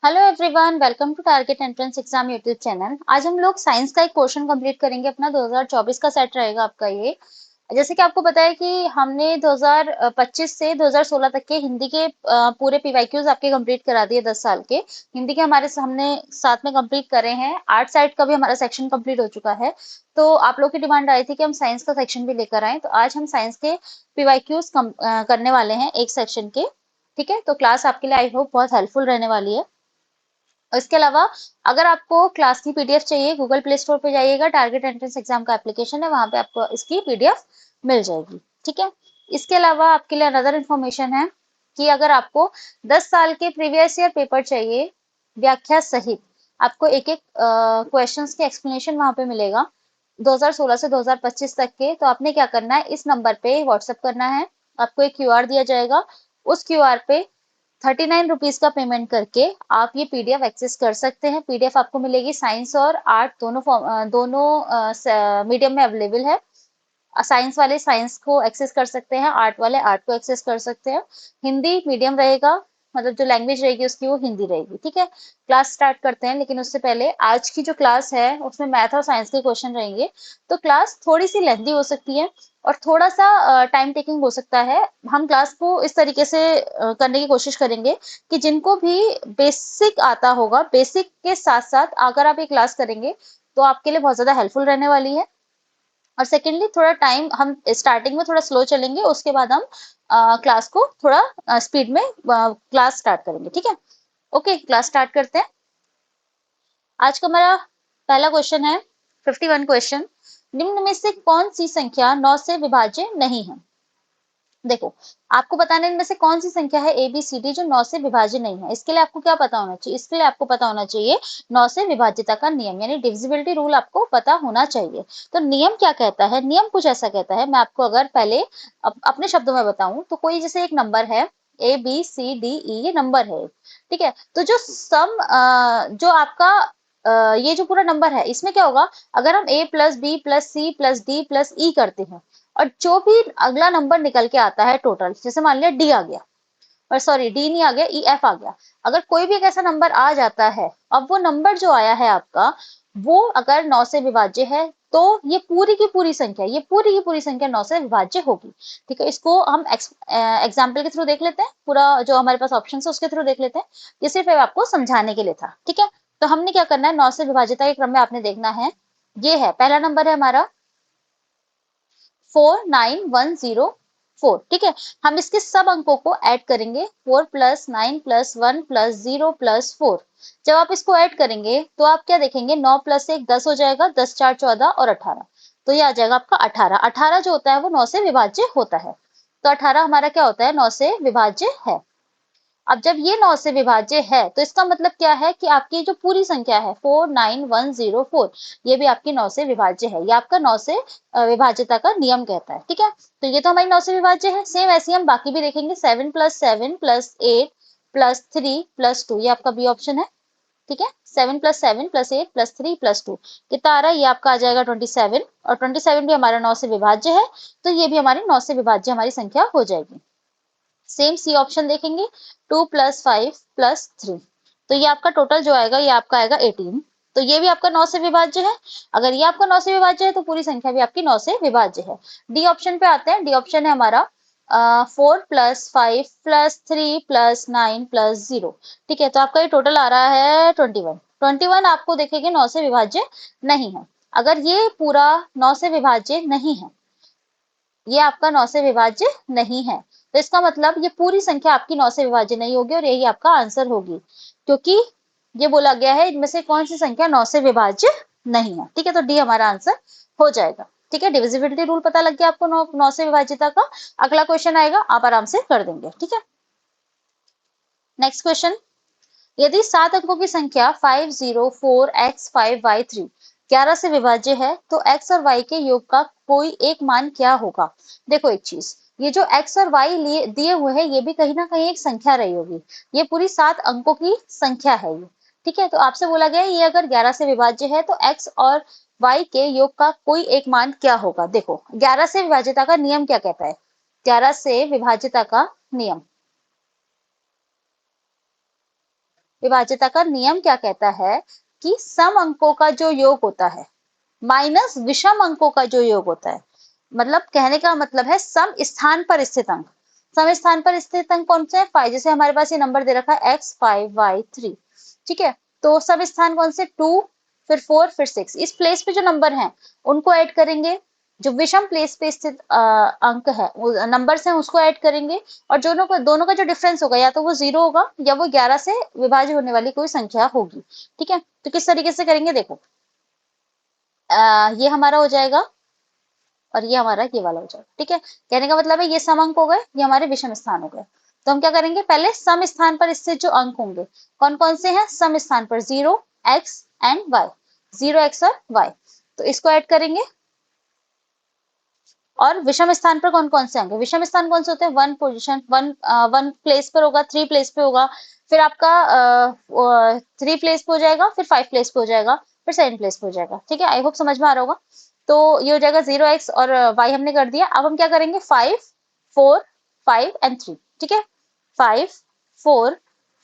Hello everyone, welcome to target entrance exam YouTube channel. आज हम लोग साइंस का एक पोर्शन कंप्लीट करेंगे। अपना 2024 का सेट रहेगा आपका ये। जैसे कि आपको पता है कि हमने 2025 से 2016 तक के हिंदी के पूरे पीवाईक्यूज आपके कंप्लीट करा दिए 10 साल के। हिंदी के हमारे हमने साथ में कंप्लीट करे हैं। आर्ट साइड का भी हमारा सेक्शन कंप्लीट हो चुका है। तो आप लोग की डिमांड आई थी कि हम साइंस का सेक्शन भी लेकर आए, तो आज हम साइंस के पीवाईक्यूज करने वाले हैं एक सेक्शन के। ठीक है, तो क्लास आपके लिए आई होप बहुत हेल्पफुल रहने वाली है। और इसके अलावा अगर आपको क्लास की पीडीएफ चाहिए, गूगल प्ले स्टोर पे जाइएगा, टारगेट एंट्रेंस एग्जाम का एप्लीकेशन है, वहां पे आपको इसकी पीडीएफ मिल जाएगी। ठीक है। इसके अलावा आपके लिए अनदर इन्फॉर्मेशन है कि अगर आपको 10 साल के प्रीवियस ईयर पेपर चाहिए व्याख्या सहित, आपको एक एक क्वेश्चंस के एक्सप्लेनेशन वहां पे मिलेगा 2016 से 2025 तक के। तो आपने क्या करना है, इस नंबर पे व्हाट्सएप करना है। आपको एक क्यूआर दिया जाएगा, उस क्यूआर पे 39 रुपीज का पेमेंट करके आप ये पीडीएफ एक्सेस कर सकते हैं। पीडीएफ आपको मिलेगी, साइंस और आर्ट दोनों मीडियम में अवेलेबल है। साइंस वाले साइंस को एक्सेस कर सकते हैं, आर्ट वाले आर्ट को एक्सेस कर सकते हैं। हिंदी मीडियम रहेगा, मतलब जो लैंग्वेज रहेगी उसकी वो हिंदी रहेगी। ठीक है। क्लास स्टार्ट करते हैं, लेकिन उससे पहले आज की जो क्लास है उसमें मैथ और साइंस के क्वेश्चन रहेंगे। तो क्लास थोड़ी सी लेंथी हो सकती है और थोड़ा सा टाइम टेकिंग हो सकता है। हम क्लास को इस तरीके से करने की कोशिश करेंगे कि जिनको भी बेसिक आता होगा, बेसिक के साथ साथ अगर आप ये क्लास करेंगे तो आपके लिए बहुत ज्यादा हेल्पफुल रहने वाली है। और सेकेंडली थोड़ा टाइम हम स्टार्टिंग में थोड़ा स्लो चलेंगे, उसके बाद हम क्लास को थोड़ा स्पीड में क्लास स्टार्ट करेंगे। ठीक है। ओके, क्लास स्टार्ट करते हैं। आज का हमारा पहला क्वेश्चन है 51 क्वेश्चन। निम्न में से कौन सी संख्या 9 से विभाज्य नहीं है? देखो, आपको बताना है इनमें से कौन सी संख्या है ए बी सी डी जो 9 से विभाज्य नहीं है। इसके लिए आपको क्या पता होना चाहिए? इसके लिए आपको पता होना चाहिए 9 से विभाज्यता का नियम, यानी डिविजिबिलिटी रूल आपको पता होना चाहिए। तो नियम क्या कहता है? नियम कुछ ऐसा कहता है, मैं आपको अगर पहले अपने शब्दों में बताऊं तो कोई जैसे एक नंबर है A B C D E, ये नंबर है। ठीक है। तो जो जो आपका ये जो पूरा नंबर है इसमें क्या होगा, अगर हम a plus B plus C plus D plus E करते हैं और जो भी अगला नंबर निकल के आता है टोटल, जैसे मान लिया डी आ गया, और सॉरी डी नहीं आ गया, ई एफ आ गया। अगर कोई भी एक ऐसा नंबर आ जाता है, अब वो नंबर जो आया है आपका, वो अगर 9 से विभाज्य है तो ये पूरी की पूरी संख्या, ये पूरी की पूरी संख्या 9 से विभाज्य होगी। ठीक है। इसको हम एग्जाम्पल के थ्रू देख लेते हैं, पूरा जो हमारे पास ऑप्शन है उसके थ्रू देख लेते हैं। ये सिर्फ आपको समझाने के लिए था। ठीक है। तो हमने क्या करना है, 9 से विभाज्यता के क्रम में आपने देखना है। ये है पहला नंबर है हमारा 49104। ठीक है। हम इसके सब अंकों को ऐड करेंगे, 4 प्लस 9 प्लस 1 प्लस 0 प्लस 4। जब आप इसको ऐड करेंगे तो आप क्या देखेंगे, 9 प्लस 1 10 हो जाएगा, 10 4 14 और 18। तो ये आ जाएगा आपका 18। 18 जो होता है वो 9 से विभाज्य होता है। तो 18 हमारा क्या होता है, 9 से विभाज्य है। अब जब ये 9 से विभाज्य है तो इसका मतलब क्या है कि आपकी जो पूरी संख्या है 49104, ये भी आपकी 9 से विभाज्य है। ये आपका 9 से विभाज्यता का नियम कहता है। ठीक है। तो ये तो हमारी 9 से विभाज्य है। सेम ऐसे हम बाकी भी देखेंगे, 7 प्लस 7 प्लस 8 प्लस 3 प्लस 2, ये आपका बी ऑप्शन है। ठीक है। 7 प्लस 7 प्लस 8 प्लस 3 प्लस 2, कितना आ रहा है, ये आपका आ जाएगा 27। और 27 भी हमारा 9 से विभाज्य है, तो ये भी हमारी 9 से विभाज्य हमारी संख्या हो जाएगी। सेम सी ऑप्शन देखेंगे, 2 प्लस 5 प्लस 3, तो ये आपका टोटल जो आएगा, ये आपका आएगा 18। तो ये भी आपका 9 से विभाज्य है। अगर ये आपका 9 से विभाज्य है तो पूरी संख्या भी आपकी 9 से विभाज्य है। डी ऑप्शन पे आते हैं। डी ऑप्शन है हमारा 4 प्लस 5 प्लस 3 प्लस 9 प्लस 0। ठीक है। तो आपका ये टोटल आ रहा है 21। 21 आपको देखेंगे 9 से विभाज्य नहीं है। अगर ये पूरा 9 से विभाज्य नहीं है, ये आपका 9 से विभाज्य नहीं है, तो इसका मतलब ये पूरी संख्या आपकी 9 से विभाज्य नहीं होगी और यही आपका आंसर होगी, क्योंकि ये बोला गया है इनमें से कौन सी संख्या 9 से विभाज्य नहीं है। ठीक है। तो डी हमारा आंसर हो जाएगा। ठीक है। डिविजिबिलिटी रूल पता लग गया आपको 9 से विभाज्यता का। अगला क्वेश्चन आएगा, आप आराम से कर देंगे। ठीक है। नेक्स्ट क्वेश्चन, यदि 7 अंकों की संख्या 504x5y3 11 से विभाज्य है तो x और y के योग का कोई एक मान क्या होगा? देखो एक चीज, ये जो x और y लिए दिए हुए हैं, ये भी कहीं ना कहीं एक संख्या रही होगी। ये पूरी 7 अंकों की संख्या है ये। ठीक है। तो आपसे बोला गया है ये अगर 11 से विभाज्य है तो x और y के योग का कोई एक मान क्या होगा? देखो, 11 से विभाज्यता का नियम क्या कहता है? 11 से विभाज्यता का नियम, विभाज्यता का नियम क्या कहता है कि सम अंकों का जो योग होता है माइनस विषम अंकों का जो योग होता है, मतलब कहने का मतलब है सम स्थान पर स्थित अंक। सम स्थान पर स्थित अंक कौन से है? 5। जैसे हमारे पास ये नंबर दे रखा है x 5 y 3, ठीक है। तो सम स्थान कौन से? 2, फिर 4, फिर 6। इस प्लेस पे जो नंबर हैं उनको ऐड करेंगे, जो विषम प्लेस पे स्थित अंक है, नंबर्स हैं, उसको ऐड करेंगे, और दोनों का जो डिफरेंस होगा या तो वो 0 होगा या वो 11 से विभाज्य होने वाली कोई संख्या होगी, ठीक है। तो किस तरीके से करेंगे देखो, ये हमारा हो जाएगा और ये हमारा ये वाला हो जाएगा, ठीक है। कहने का मतलब है ये सम अंक हो गए, ये हमारे विषम स्थान हो गए। तो हम क्या करेंगे, पहले सम स्थान पर स्थित जो अंक होंगे कौन कौन से हैं? सम स्थान पर 0, x एंड y, 0x और y, तो इसको ऐड करेंगे। और विषम स्थान पर कौन कौन से होंगे? विषम स्थान कौन से होते हैं? 1 पोजीशन, 1 प्लेस पर होगा, 3 प्लेस पे होगा, फिर आपका 3 प्लेस पे हो जाएगा, फिर 5 प्लेस पे हो जाएगा, फिर 7 प्लेस पे हो जाएगा, ठीक है। आई होप समझ में आ रहा होगा। तो ये हो जाएगा 0x और y हमने कर दिया। अब हम क्या करेंगे, 5, 4, 5 एंड 3, ठीक है। 5, 4,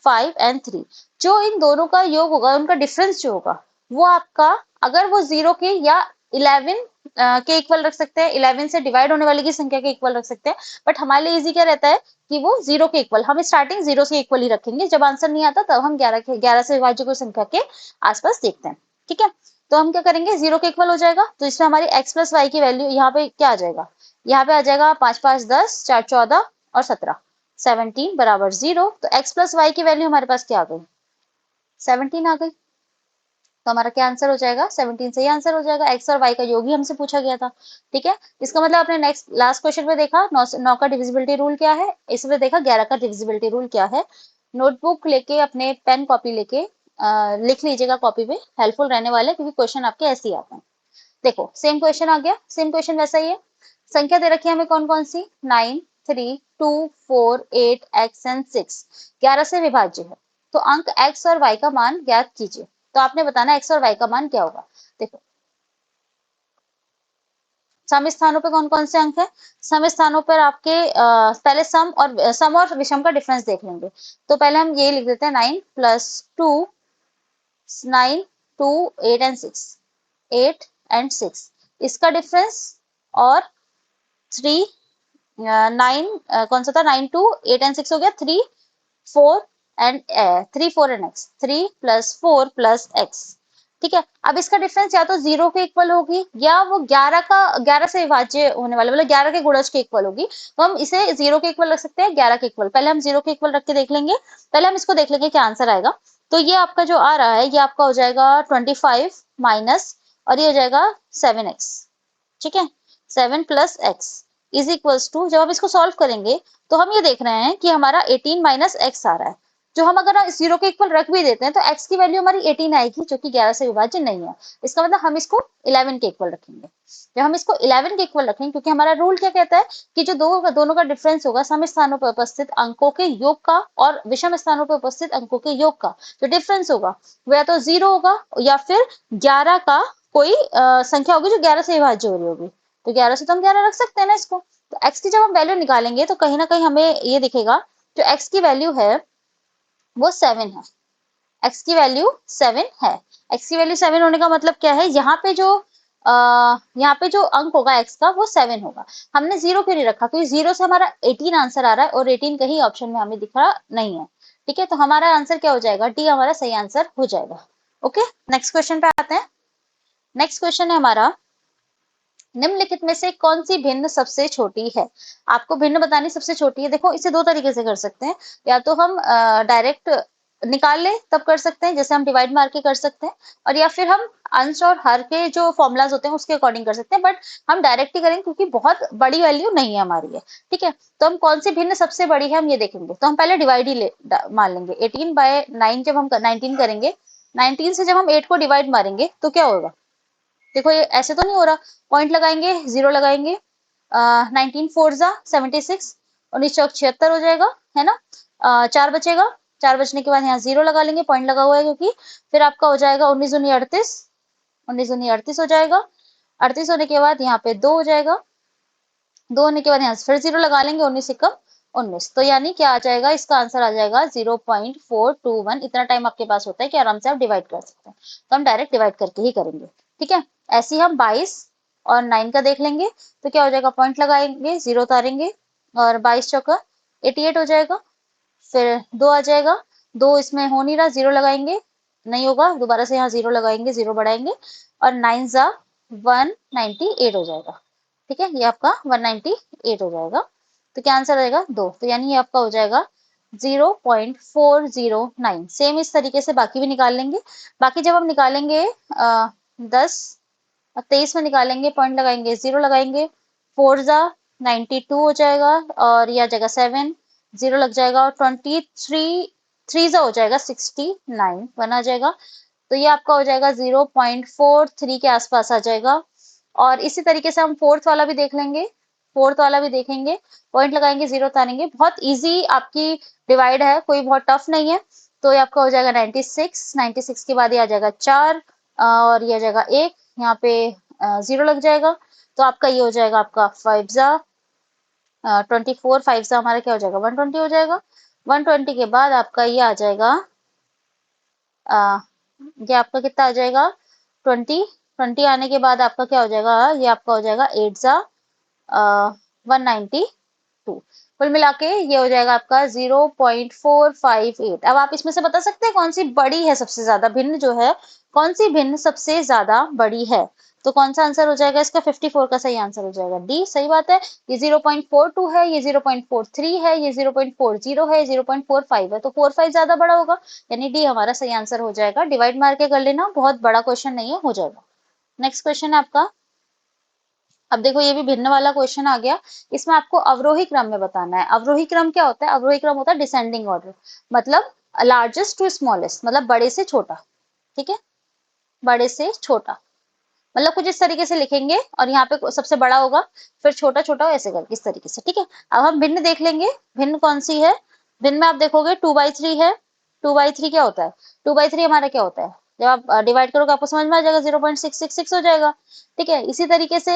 5 एंड 3, जो इन दोनों का योग होगा, उनका डिफरेंस जो होगा वो आपका, अगर वो 0 के या 11 के इक्वल रख सकते हैं, 11 से डिवाइड होने वाली की संख्या के इक्वल रख सकते हैं, बट हमारे लिए इजी क्या रहता है कि वो 0 के इक्वल, हम स्टार्टिंग 0 से इक्वल ही रखेंगे। जब आंसर नहीं आता तब हम 11 से विभाज्य कोई संख्या के आसपास देखते हैं, ठीक है। तो हम क्या करेंगे, 0 के इक्वल हो जाएगा, तो इसमें हमारी x प्लस वाई की वैल्यू यहाँ पे क्या आ जाएगा, यहाँ पे आ जाएगा 5 5 10, 4 14 और 17, 17 बराबर 0। तो x प्लस वाई की वैल्यू हमारे पास क्या आ गई, 17 आ गई। तो हमारा क्या आंसर हो जाएगा, 17 सही आंसर हो जाएगा। एक्स और वाई का योग ही हमसे पूछा गया था, ठीक है। इसका मतलब आपने नेक्स्ट लास्ट क्वेश्चन में देखा 9 का डिविजिबिलिटी रूल क्या है, इसमें देखा 11 का डिविजिबिलिटी रूल क्या है। नोटबुक लेके, अपने पेन कॉपी लेके लिख लीजिएगा कॉपी पे, हेल्पफुल रहने वाले, क्योंकि क्वेश्चन आपके ऐसे ही आते हैं। देखो सेम क्वेश्चन आ गया, सेम क्वेश्चन वैसा ही है। संख्या दे रखी है हमें कौन कौन सी, 9, 3, 2, 4, 8, x एंड 6, 11 से विभाज्य है। तो अंक x और y का मान ज्ञात कीजिए। तो आपने बताना x और y का मान क्या होगा। देखो सम स्थानों पे कौन कौन से अंक है, सम स्थानों पर आपके पहले सम और विषम का डिफरेंस देख लेंगे। तो पहले हम ये लिख देते हैं 9 प्लस 2, 9, 2, 8 एंड 6, 8 एंड 6, इसका डिफरेंस, और 3, 9 कौन सा था, 9 2 8 एंड 6 हो गया, 3 4 and 3 4 and x, 3 plus 4 plus x, ठीक है। अब इसका डिफरेंस या तो 0 के इक्वल होगी या वो 11 से विभाज्य होने वाला, मतलब 11 के गुणज के इक्वल होगी। तो हम इसे 0 के इक्वल रख सकते हैं, 11 के इक्वल। पहले हम 0 के इक्वल रख के देख लेंगे, पहले हम इसको देख लेंगे क्या आंसर आएगा। तो ये आपका जो आ रहा है, ये आपका हो जाएगा 25 माइनस, और ये हो जाएगा 7x, ठीक है। 7 plus x is equals to, जब हम इसको सॉल्व करेंगे तो हम ये देख रहे हैं कि हमारा 18 माइनस एक्स आ रहा है। जो हम अगर 0 के इक्वल रख भी देते हैं तो x की वैल्यू हमारी 18 आएगी, जो कि 11 से विभाज्य नहीं है। इसका मतलब हम इसको 11 के इक्वल रखेंगे। जब हम इसको 11 के इक्वल रखेंगे, क्योंकि हमारा रूल क्या कहता है कि जो दोनों का डिफरेंस होगा, सम स्थानों पर उपस्थित अंकों के योग का और विषम स्थानों पर उपस्थित अंकों के योग का जो डिफरेंस होगा वो या तो 0 होगा या फिर 11 का कोई संख्या होगी जो 11 से विभाज्य हो रही होगी। तो 11 से तो हम 11 रख सकते हैं ना इसको। तो x की जब हम वैल्यू निकालेंगे तो कहीं ना कहीं हमें ये दिखेगा, जो x की वैल्यू है वो 7 है। x की वैल्यू 7 है। x की वैल्यू 7 होने का मतलब क्या है, यहाँ पे जो अंक होगा x का वो 7 होगा। हमने 0 क्यों नहीं रखा, क्योंकि 0 से हमारा 18 आंसर आ रहा है और 18 कहीं ऑप्शन में हमें दिख रहा नहीं है, ठीक है। तो हमारा आंसर क्या हो जाएगा, डी हमारा सही आंसर हो जाएगा। ओके, नेक्स्ट क्वेश्चन पे आते हैं। नेक्स्ट क्वेश्चन है हमारा, निम्नलिखित में से कौन सी भिन्न सबसे छोटी है। आपको भिन्न बतानी सबसे छोटी है। देखो इसे दो तरीके से कर सकते हैं, या तो हम डायरेक्ट निकाल ले तब कर सकते हैं, जैसे हम डिवाइड मार के कर सकते हैं, और या फिर हम अंश और हर के जो फॉर्मुलाज होते हैं उसके अकॉर्डिंग कर सकते हैं, बट हम डायरेक्ट ही करेंगे क्योंकि बहुत बड़ी वैल्यू नहीं है हमारी है, ठीक है। तो हम कौन सी भिन्न सबसे बड़ी है हम ये देखेंगे। तो हम पहले डिवाइड ही मान लेंगे। 18/9 जब हम 19 करेंगे, 19 से जब हम 8 को डिवाइड मारेंगे तो क्या होगा, देखो ये ऐसे तो नहीं हो रहा, पॉइंट लगाएंगे, 0 लगाएंगे, 19 4 जा 76, 19 चौक 76 हो जाएगा, है ना। 4 बचेगा, 4 बचने के बाद यहाँ 0 लगा लेंगे, पॉइंट लगा हुआ है क्योंकि। फिर आपका हो जाएगा 19 दूनी 38, 19 दूनी 38 हो जाएगा। 38 होने के बाद यहाँ पे 2 हो जाएगा, 2 होने के बाद यहाँ फिर 0 लगा लेंगे, 19 एकम 19। तो यानी क्या आ जाएगा, इसका आंसर आ जाएगा 0.421। इतना टाइम आपके पास होता है कि आराम से आप डिवाइड कर सकते हैं, तो हम डायरेक्ट डिवाइड करके ही करेंगे। ठीक है, ऐसे ही हम 22 और 9 का देख लेंगे। तो क्या हो जाएगा, पॉइंट लगाएंगे, जीरो उतारेंगे, और 22 चौका 88 हो जाएगा। फिर 2 आ जाएगा, 2 इसमें हो नहीं रहा, जीरो लगाएंगे, नहीं होगा, दोबारा से यहाँ जीरो लगाएंगे, जीरो बढ़ाएंगे, और 9 जा 198 हो जाएगा। ठीक है, ये आपका 198 हो जाएगा। तो क्या आंसर आएगा, 2। तो यानी ये आपका हो जाएगा 0.409। सेम इस तरीके से बाकी भी निकाल लेंगे। बाकी जब हम निकालेंगे 10 और 23 में निकालेंगे, पॉइंट लगाएंगे, जीरो लगाएंगे, 4 जा 92 हो जाएगा, और यह जगह 7 जीरो लग जाएगा, और 23 3 जा हो जाएगा 69 बना जाएगा। तो ये आपका हो जाएगा 0.43 के आसपास आ जाएगा। और इसी तरीके से हम फोर्थ वाला भी देख लेंगे, फोर्थ वाला भी देखेंगे, पॉइंट लगाएंगे, जीरो उतारेंगे। बहुत इजी आपकी डिवाइड है, कोई बहुत टफ नहीं है। तो ये आपका हो जाएगा 96, 96 के बाद ये आ जाएगा 4, और ये आ जाएगा 1, यहाँ पे जीरो लग जाएगा। तो आपका ये हो जाएगा आपका 5 जा 24, 5 जा हमारा क्या हो जाएगा 120 हो जाएगा। 120 के बाद आपका ये आ जाएगा ये आपका कितना आ जाएगा 20। 20 आने के बाद आपका क्या हो जाएगा, ये आपका हो जाएगा 8 जा 192। कुल मिला के ये हो जाएगा आपका 0.458। अब आप इसमें से बता सकते हैं कौन सी बड़ी है, सबसे ज्यादा भिन्न जो है, कौन सी भिन्न सबसे ज्यादा बड़ी है। तो कौन सा आंसर हो जाएगा इसका, 54 का सही आंसर हो जाएगा डी। सही बात है, ये 0.42 है, ये 0.43 है, ये 0.40 है, 0.45 है, तो 45 ज्यादा बड़ा होगा, यानी डी हमारा सही आंसर हो जाएगा। डिवाइड मार के कर लेना, बहुत बड़ा क्वेश्चन नहीं है, हो जाएगा। नेक्स्ट क्वेश्चन है आपका। अब देखो ये भी भिन्न वाला क्वेश्चन आ गया। इसमें आपको अवरोही क्रम में बताना है। अवरोही क्रम क्या होता है, अवरोही क्रम होता है डिसेंडिंग ऑर्डर, मतलब लार्जेस्ट टू स्मॉलेस्ट, मतलब बड़े से छोटा। ठीक है, बड़े से छोटा, मतलब कुछ इस तरीके से लिखेंगे, और यहाँ पे सबसे बड़ा होगा, फिर छोटा छोटा ऐसे करके इस तरीके से। ठीक है, अब हम भिन्न देख लेंगे, भिन्न कौन सी है। भिन्न में आप देखोगे 2/3 है। 2/3 क्या होता है, 2/3 हमारा क्या होता है, जब आप डिवाइड करोगे आपको समझ में आ जाएगा, 0.666 हो जाएगा। ठीक है, इसी तरीके से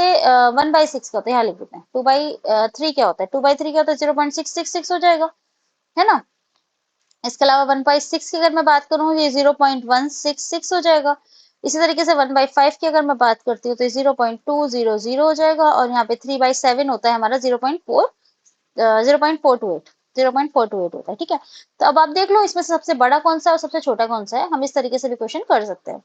1/6 क्या होता है, यहाँ लिख देते हैं। 2/3 क्या होता है, 2/3 क्या होता है, 0.666 हो जाएगा, है ना। इसके अलावा 1/6 की अगर मैं बात करूँ, ये 0.166 हो जाएगा। इसी तरीके से 1/5 की अगर मैं बात करती हूँ, तो 0.200 हो जाएगा, और यहाँ पे 3/7 होता है हमारा 0.428 होता है। ठीक है, तो अब आप देख लो इसमें से सबसे बड़ा कौन सा है और सबसे छोटा कौन सा है, हम इस तरीके से भी क्वेश्चन कर सकते हैं।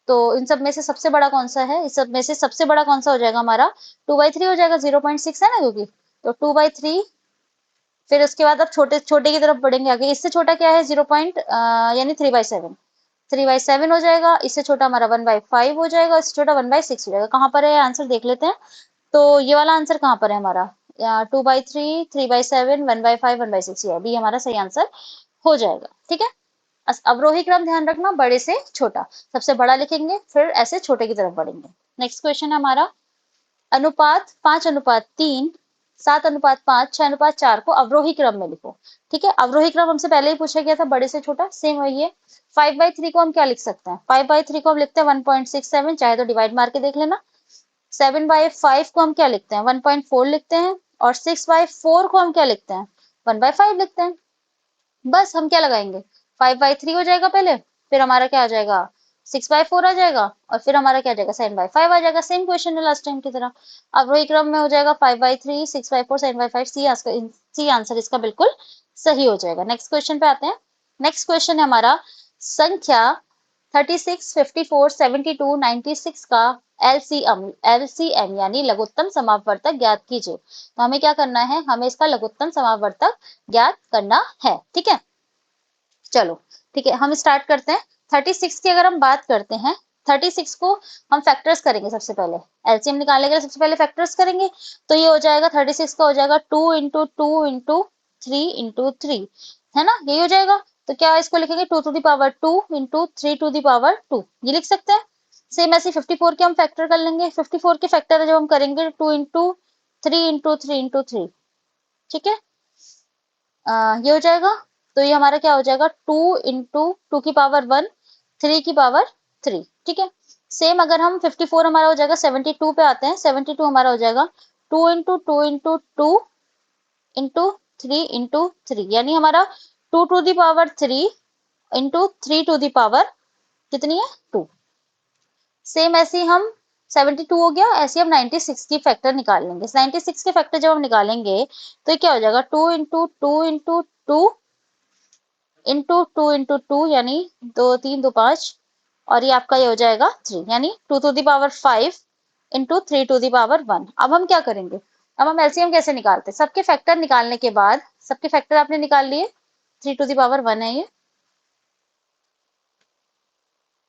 तो इन सब में से सबसे बड़ा कौन सा है, इस सब में से सबसे बड़ा कौन सा हो जाएगा हमारा, 2/3 हो जाएगा, 0.6 है ना, क्योंकि तो 2/3। फिर उसके बाद अब छोटे छोटे की तरफ बढ़ेंगे आगे, इससे छोटा क्या है, यानी 3/7, 3/7 हो जाएगा। इससे छोटा हमारा 1/5 हो जाएगा, इससे छोटा 1/6 हो जाएगा। कहाँ पर है आंसर देख लेते हैं। तो ये वाला आंसर कहाँ पर है हमारा, 2/3, 3/7, 1/5, 1/6, ये भी हमारा सही आंसर हो जाएगा। ठीक है, अवरोही क्रम ध्यान रखना, बड़े से छोटा, सबसे बड़ा लिखेंगे, फिर ऐसे छोटे की तरफ बढ़ेंगे। नेक्स्ट क्वेश्चन है हमारा, अनुपात 5:3, 7:5, 6:4 को अवरोही क्रम में लिखो। ठीक है, अवरोही क्रम हमसे पहले ही पूछा गया था, बड़े से छोटा, सेम वही है। 5/3 को हम क्या लिख सकते हैं, 5/3 को हम लिखते हैं 1.67, चाहे तो डिवाइड मार के देख लेना। 7/5 को हम क्या लिखते हैं, 1.4 लिखते हैं, और 6/4 को हम क्या लिखते हैं, 1/5 लिखते हैं। बस हम क्या लगाएंगे, 5/3 हो जाएगा पहले, फिर हमारा क्या आ जाएगा 6/4 आ जाएगा, और फिर हमारा क्या आ जाएगा 7/5 आ जाएगा। सेम क्वेश्चन है लास्ट टाइम की तरह। अब वही क्रम में हो जाएगा 5/3, 6/4, 7/5, सी आंसर इसका बिल्कुल सही हो जाएगा। नेक्स्ट क्वेश्चन पे आते हैं। नेक्स्ट क्वेश्चन है हमारा, संख्या 36, 54, 72, 96 का एलसीएम यानी लघुत्तम समापवर्तक ज्ञात कीजिए। तो हमें क्या करना है, हमें इसका लघुत्तम समापवर्तक ज्ञात करना है। ठीक है, चलो ठीक है, हम स्टार्ट करते हैं। 36 की अगर हम बात करते हैं, 36 को हम फैक्टर्स करेंगे। सबसे पहले एलसीएम निकालने के लिए सबसे पहले फैक्टर्स करेंगे। तो ये हो जाएगा 36 का हो जाएगा 2 × 2 × 2 × 3 है ना, यही हो जाएगा। तो क्या इसको लिखेंगे 2 to the power 2 × 3 to the power 2, ये लिख सकते हैं। सेम ऐसे 54 के हम फैक्टर कर लेंगे। 54 के फैक्टर जब हम करेंगे 2 × 3 × 3 × 3, ठीक है, ये हो जाएगा। तो ये हमारा क्या हो जाएगा 2 × 2 की पावर 1, 3 की पावर 3। ठीक है, सेम अगर हम 54 हमारा हो जाएगा 72 पे आते हैं। 72 हमारा हो जाएगा 2 × 2 × 2 × 3 इंटू 3, यानी हमारा 2 to the power 3 into 3 to the power कितनी है 2। सेम ऐसे ही हम 72 हो गया, ऐसे हम 96 की फैक्टर निकाल लेंगे। 96 के फैक्टर जब हम निकालेंगे तो ये क्या हो जाएगा, 2 इंटू 2 यानी 2 3 2 5, और ये आपका ये हो जाएगा 3, यानी 2 to the power 5 into 3 to the power 1। अब हम क्या करेंगे, अब हम एलसीएम कैसे निकालते हैं, सबके फैक्टर निकालने के बाद, सबके फैक्टर आपने निकाल लिए, 3 to the power 1 है ये।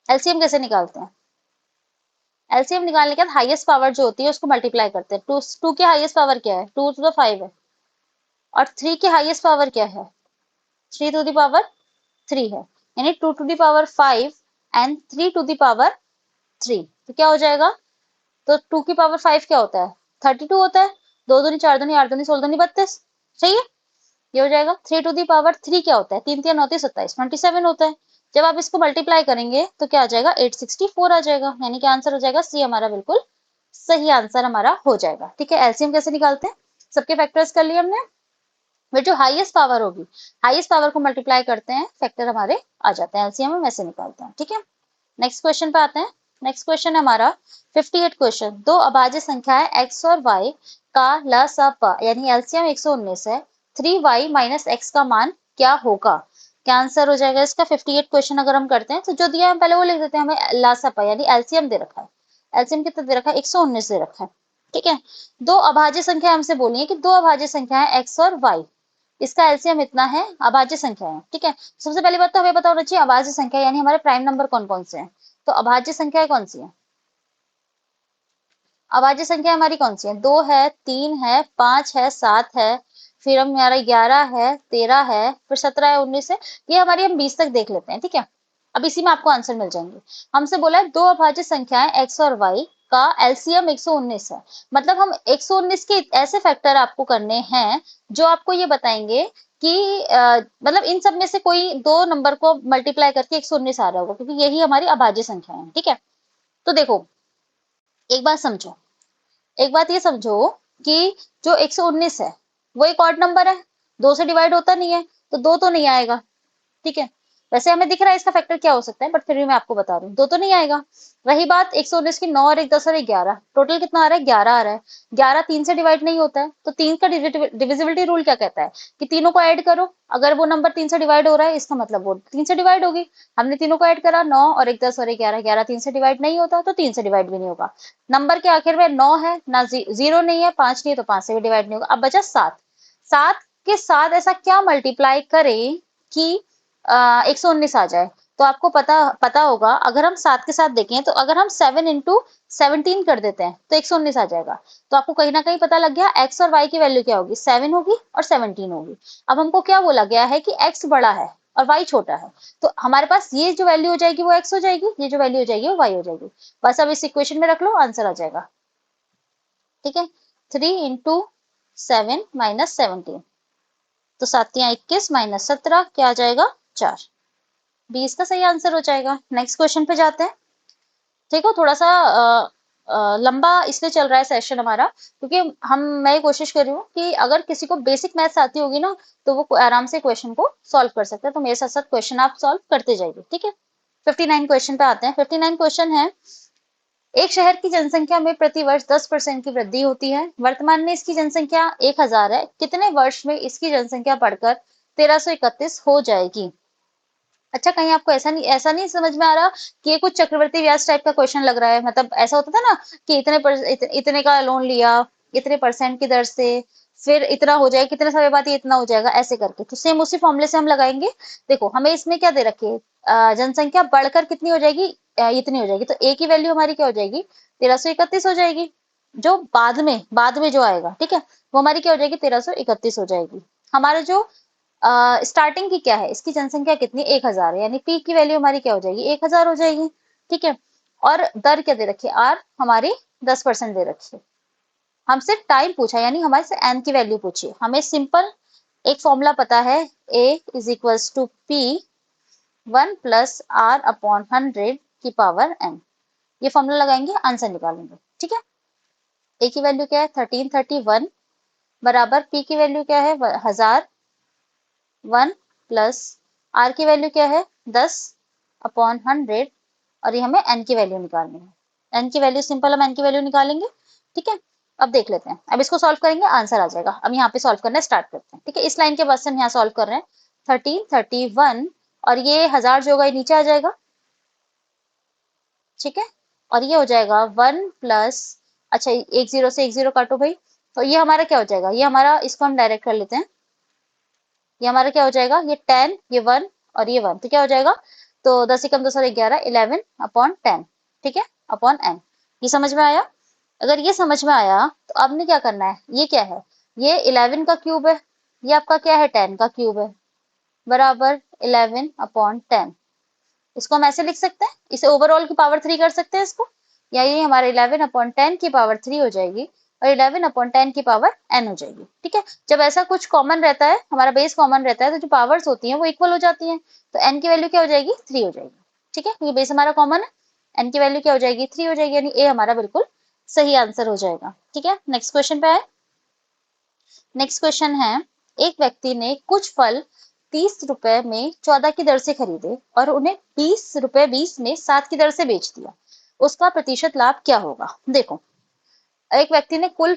एलसीएम कैसे निकालते हैं, एलसीएम निकालने के बाद हाईएस्ट पावर जो होती है उसको मल्टीप्लाई करते हैं। टू की हाईएस्ट पावर क्या है, 2 to the 5 है, और 3 की हाईएस्ट पावर क्या है, 3 to the power 3 है, यानी 2 to the power 5 and 3 to the power 3। तो क्या हो जाएगा, तो 2 की पावर 5 क्या होता है, 32 होता है, 2 दूनी 4 दूनी 8 दूनी 16 दूनी 32, सही है, ये हो जाएगा। 3 to the power 3 क्या होता है, 3 3 9 27 27 होता है। जब आप इसको मल्टीप्लाई करेंगे तो क्या आ जाएगा, 864 आ जाएगा, यानी कि आंसर हो जाएगा सी, हमारा बिल्कुल सही आंसर हमारा हो जाएगा। ठीक है, एलसीएम कैसे निकालते हैं, सबके फैक्टर्स कर लिए हमने, फिर जो हाईएस्ट पावर होगी, हाईएस्ट पावर को मल्टीप्लाई करते हैं, फैक्टर हमारे आ जाते हैं, एलसीएम हम ऐसे निकालते हैं। ठीक है, नेक्स्ट क्वेश्चन पे आते हैं। नेक्स्ट क्वेश्चन है हमारा 58 क्वेश्चन। दो अभाज्य संख्या है x और y का लसापा यानी एलसीएम 119 है, 3y माइनस एक्स का मान क्या होगा, क्या आंसर हो जाएगा इसका। 58 क्वेश्चन अगर हम करते हैं तो जो दिया है हम पहले वो लिख देते हैं, हमें लसापा यानी एलसीएम दे रखा है, एलसीएम कितना दे रखा है, 119 दे रखा है। ठीक है, दो अभाज्य संख्या हमसे बोली है कि दो अभाज्य संख्या है x और y, इसका एलसीएम इतना है, अभाज्य संख्या है। ठीक है, सबसे पहली बात तो हमें पता होना चाहिए अभाज्य संख्या यानी हमारे प्राइम नंबर कौन कौन से हैं। तो अभाज्य संख्या कौन सी है, अभाज्य संख्या हमारी कौन सी है, 2 है, 3 है, 5 है, 7 है, फिर हमारा 11 है, 13 है, फिर 17 है, 19 है, ये हमारी हम 20 तक देख लेते हैं। ठीक है, अब इसी में आपको आंसर मिल जाएंगे। हमसे बोला है दो अभाज्य संख्याएं x और y का एलसीएम 119 है, मतलब हम 119 के ऐसे फैक्टर आपको करने हैं जो आपको ये बताएंगे कि मतलब इन सब में से कोई दो नंबर को मल्टीप्लाई करके 119 आ रहा होगा, क्योंकि यही हमारी अभाज्य संख्या है। ठीक है, तो देखो एक बात समझो, एक बात ये समझो कि जो 119 है वो एक ऑड नंबर है, दो से डिवाइड होता नहीं है, तो दो तो नहीं आएगा। ठीक है, वैसे हमें दिख रहा है इसका फैक्टर क्या हो सकता है, बट फिर भी मैं आपको बता रही हूँ, दो तो नहीं आएगा। रही बात 119 की, 9 और 1 10 और 1 11, टोटल कितना आ रहा है, 11 आ रहा है। 11 3 से डिवाइड नहीं होता है, तो 3 का डिविजिबिलिटी रूल क्या कहता है कि तीनों को ऐड करो, अगर वो नंबर 3 से डिवाइड हो रहा है इसका मतलब वो 3 से डिवाइड होगी। हमने तीनों को ऐड करा, 9 और 1 10 और 1 11, 11 3 से डिवाइड नहीं होता तो 3 से डिवाइड भी नहीं होगा। नंबर के आखिर में 9 है ना, जीरो नहीं है, 5 नहीं है, तो 5 से भी डिवाइड नहीं होगा। अब बचा 7, 7 के साथ ऐसा क्या मल्टीप्लाई करें कि 119 आ जाए। तो आपको पता पता होगा, अगर हम 7 के साथ देखें तो अगर हम 7 इंटू 17 कर देते हैं तो 119 आ जाएगा। तो आपको कहीं ना कहीं पता लग गया x और y की वैल्यू क्या होगी, 7 होगी और 17 होगी। अब हमको क्या बोला गया है कि x बड़ा है और y छोटा है, तो हमारे पास ये जो वैल्यू हो जाएगी वो x हो जाएगी, ये जो वैल्यू हो जाएगी वो y हो जाएगी। बस अब इस इक्वेशन में रख लो, आंसर आ जाएगा। ठीक है, 3 इंटू 7 माइनस 17, तो 7 या 21 माइनस 17 क्या आ जाएगा, 4, 20 का सही आंसर हो जाएगा। नेक्स्ट क्वेश्चन पे जाते हैं। ठीक है, थोड़ा सा लंबा इसलिए चल रहा है सेशन हमारा क्योंकि मैं ये कोशिश कर रही हूँ कि अगर किसी को बेसिक मैथ्स आती होगी ना तो वो आराम से क्वेश्चन को सॉल्व कर सकता है, तो मेरे साथ साथ क्वेश्चन आप सॉल्व करते जाइए। ठीक है, 59 क्वेश्चन पे आते हैं। 59 क्वेश्चन है, एक शहर की जनसंख्या में प्रतिवर्ष 10% की वृद्धि होती है, वर्तमान में इसकी जनसंख्या 1000 है, कितने वर्ष में इसकी जनसंख्या बढ़कर 1331 हो जाएगी। अच्छा, कहीं आपको ऐसा नहीं समझ में आ रहा कि ये कुछ चक्रवर्ती ब्याज टाइप का क्वेश्चन लग रहा है, मतलब ऐसा होता था ना कि इतने का लोन लिया, इतने परसेंट की दर से, फिर इतना हो जाएगा, कितने समय बाद ये इतना हो जाएगा, ऐसे करके। तो सेम उसी फॉर्मूले से हम लगाएंगे। देखो हमें इसमें क्या दे रखे है, जनसंख्या बढ़कर कितनी हो जाएगी, इतनी हो जाएगी, तो ए की वैल्यू हमारी क्या हो जाएगी, 1331 हो जाएगी। जो बाद में जो आएगा, ठीक है, वो हमारी क्या हो जाएगी, 1331 हो जाएगी। हमारे जो स्टार्टिंग की क्या है, इसकी जनसंख्या कितनी, 1000 है, यानी पी की वैल्यू हमारी क्या हो जाएगी, 1000 हो जाएगी। ठीक है, और दर क्या दे रखी है, आर हमारी 10% दे रखी है। हमसे टाइम पूछा यानी हमारे से एन की वैल्यू पूछी, हमें सिंपल एक फॉर्मूला पता है, A is equals to P 1 + r/100 की पावर n, ये फॉर्मूला लगाएंगे, आंसर निकालेंगे। ठीक है, ए की वैल्यू क्या है, 1331 बराबर पी की वैल्यू क्या है 1000, 1 प्लस आर की वैल्यू क्या है 10 अपॉन 100, और ये हमें एन की वैल्यू निकालनी है। एन की वैल्यू सिंपल हम एन की वैल्यू निकालेंगे। ठीक है, अब देख लेते हैं, अब इसको सॉल्व करेंगे आंसर आ जाएगा। अब यहाँ पे सॉल्व करना स्टार्ट करते हैं। ठीक है, इस लाइन के बाद से हम यहाँ सॉल्व कर रहे हैं। 13, 31 और ये 1000 जो होगा ये नीचे आ जाएगा। ठीक है, और ये हो जाएगा 1 प्लस, अच्छा एक जीरो से एक जीरो काटो भाई, तो ये हमारा क्या हो जाएगा, ये हमारा, इसको हम डायरेक्ट कर लेते हैं। ये हमारा क्या हो जाएगा, ये 10, ये 1 और ये 1, तो क्या हो जाएगा, तो 10 एकम 2 11, 11 अपॉन 10। ठीक है, अपॉन n। ये समझ में आया? अगर ये समझ में आया तो आपने क्या करना है, ये क्या है, ये 11 का क्यूब है, ये आपका क्या है 10 का क्यूब है, बराबर 11 अपॉन 10। इसको हम ऐसे लिख सकते हैं, इसे ओवरऑल की पावर 3 कर सकते हैं इसको, या ये हमारे 11 अपॉन 10 की पावर 3 हो जाएगी, और 11 अपॉन 10 की पावर n हो जाएगी। ठीक है, जब ऐसा कुछ कॉमन रहता है, हमारा बेस कॉमन रहता है, तो जो पावर्स होती हैं वो इक्वल हो जाती हैं, तो n की वैल्यू क्या हो जाएगी 3 हो जाएगी। ठीक है, ये बेस हमारा कॉमन है, n की वैल्यू क्या हो जाएगी 3 हो जाएगी, यानी ए हमारा बिल्कुल सही आंसर हो जाएगा। ठीक है, नेक्स्ट क्वेश्चन पे आए। नेक्स्ट क्वेश्चन है, एक व्यक्ति ने कुछ फल 30 रुपए में 14 की दर से खरीदे और उन्हें 20 रुपए 20 में 7 की दर से बेच दिया, उसका प्रतिशत लाभ क्या होगा? देखो, एक व्यक्ति ने कुल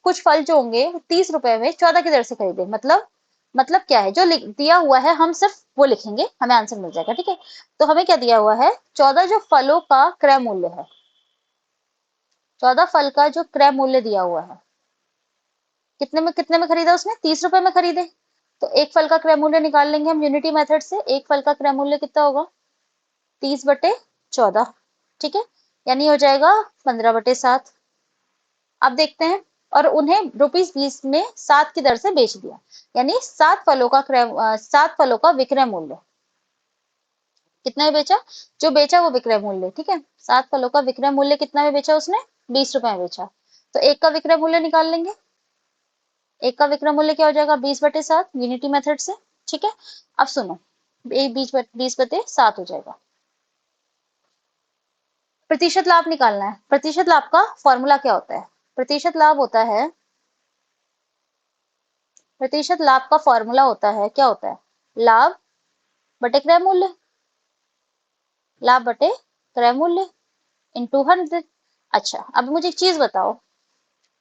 कुछ फल जो होंगे 30 रुपए में 14 की दर से खरीदे, मतलब क्या है, जो दिया हुआ है हम सिर्फ वो लिखेंगे, हमें आंसर मिल जाएगा। ठीक है, तो हमें क्या दिया हुआ है, 14 जो फलों का क्रय मूल्य है, 14 फल का जो क्रय मूल्य दिया हुआ है, कितने में खरीदा उसने, 30 रुपए में खरीदे, तो एक फल का क्रय मूल्य निकाल लेंगे हम यूनिटी मेथड से। एक फल का क्रय मूल्य कितना होगा, 30/14। ठीक है, यानी हो जाएगा 15/7। अब देखते हैं, और उन्हें ₹20 में 7 की दर से बेच दिया, यानी 7 फलों का विक्रय मूल्य कितना में बेचा, जो बेचा वो विक्रय मूल्य। ठीक है, 7 फलों का विक्रय मूल्य कितना में बेचा उसने, 20 रुपए में बेचा, तो एक का विक्रय मूल्य निकाल लेंगे। एक का विक्रय मूल्य क्या हो जाएगा 20/7 यूनिटी मेथड से। ठीक है, अब सुनो, एक 20/7 हो जाएगा। प्रतिशत लाभ निकालना है। प्रतिशत लाभ का फॉर्मूला क्या होता है, प्रतिशत लाभ होता है, प्रतिशत लाभ का फॉर्मूला होता है, क्या होता है, लाभ बटे क्रय मूल्य, लाभ बटे क्रय मूल्य इंटू 100। अच्छा, अब मुझे एक चीज बताओ,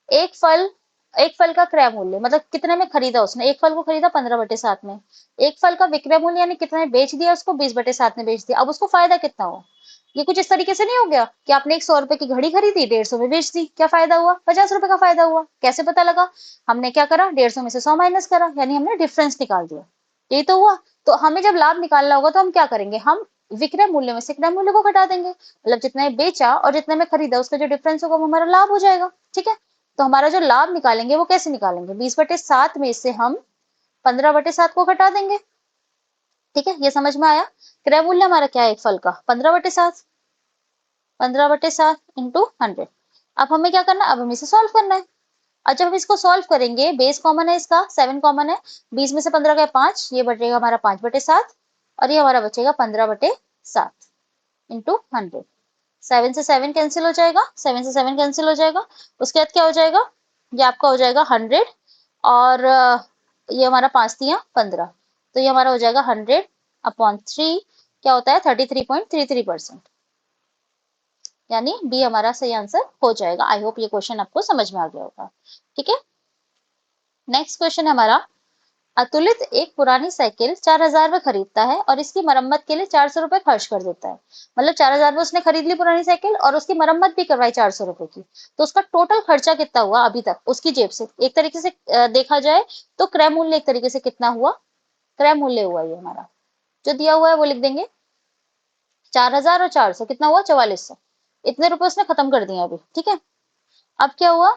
एक फल एक फल का क्रय मूल्य मतलब कितने में खरीदा उसने, एक फल को खरीदा 15/7 में, एक फल का विक्रय मूल्य यानी कितने में बेच दिया उसको, 20/7 में बेच दिया, अब उसको फायदा कितना हुआ। ये कुछ इस तरीके से नहीं हो गया कि आपने एक 100 रुपए की घड़ी खरीदी 150 में बेच दी, क्या फायदा हुआ, 50 रुपए का फायदा हुआ। कैसे पता लगा, हमने क्या करा, 150 में से 100 माइनस करा, यानी हमने डिफरेंस निकाल दिया, यही तो हुआ। तो हमें जब लाभ निकालना होगा तो हम क्या करेंगे, हम विक्रय मूल्य में से क्रय मूल्य को घटा देंगे, मतलब जितने बेचा और जितने में खरीदा उसका जो डिफरेंस होगा वो हमारा लाभ हो जाएगा। ठीक है, तो हमारा जो लाभ निकालेंगे वो कैसे निकालेंगे, 20/7 में से हम 15/7 को घटा देंगे। ठीक है, ये समझ में आया। क्रय मूल्य हमारा क्या है एक फल का, 15/7, 15/7 इंटू 100। अब हमें क्या करना है, अब हमें इसे सॉल्व करना है। और जब हम इसको सॉल्व करेंगे, बेस कॉमन है इसका, 7 कॉमन है, 20 में से 15 गए 5, ये बचेगा हमारा 5/7, और ये हमारा बचेगा 15/7 इंटू 100। 7 से 7 कैंसिल हो जाएगा, 7 से 7 कैंसिल हो जाएगा, उसके बाद क्या हो जाएगा, ये आपका हो जाएगा 100, और ये हमारा 5×3 = 15, तो ये हमारा हो जाएगा 100/3, क्या होता है 33.33%, यानी बी हमारा सही आंसर हो जाएगा। आई होप ये क्वेश्चन आपको समझ में आ गया होगा। ठीक है, नेक्स्ट क्वेश्चन है हमारा, अतुलित एक पुरानी साइकिल 4000 में खरीदता है और इसकी मरम्मत के लिए 400 रुपए खर्च कर देता है, मतलब 4000 में उसने खरीद ली पुरानी साइकिल और उसकी मरम्मत भी करवाई 400 रुपए की, तो उसका टोटल खर्चा कितना हुआ अभी तक उसकी जेब से। एक तरीके से देखा जाए तो क्रय मूल्य एक तरीके से कितना हुआ, क्रय मूल्य हुआ ये हमारा, जो दिया हुआ है वो लिख देंगे, 4000 और 400 कितना हुआ 4400, इतने रुपए उसने खत्म कर दिए अभी। ठीक है, अब क्या हुआ,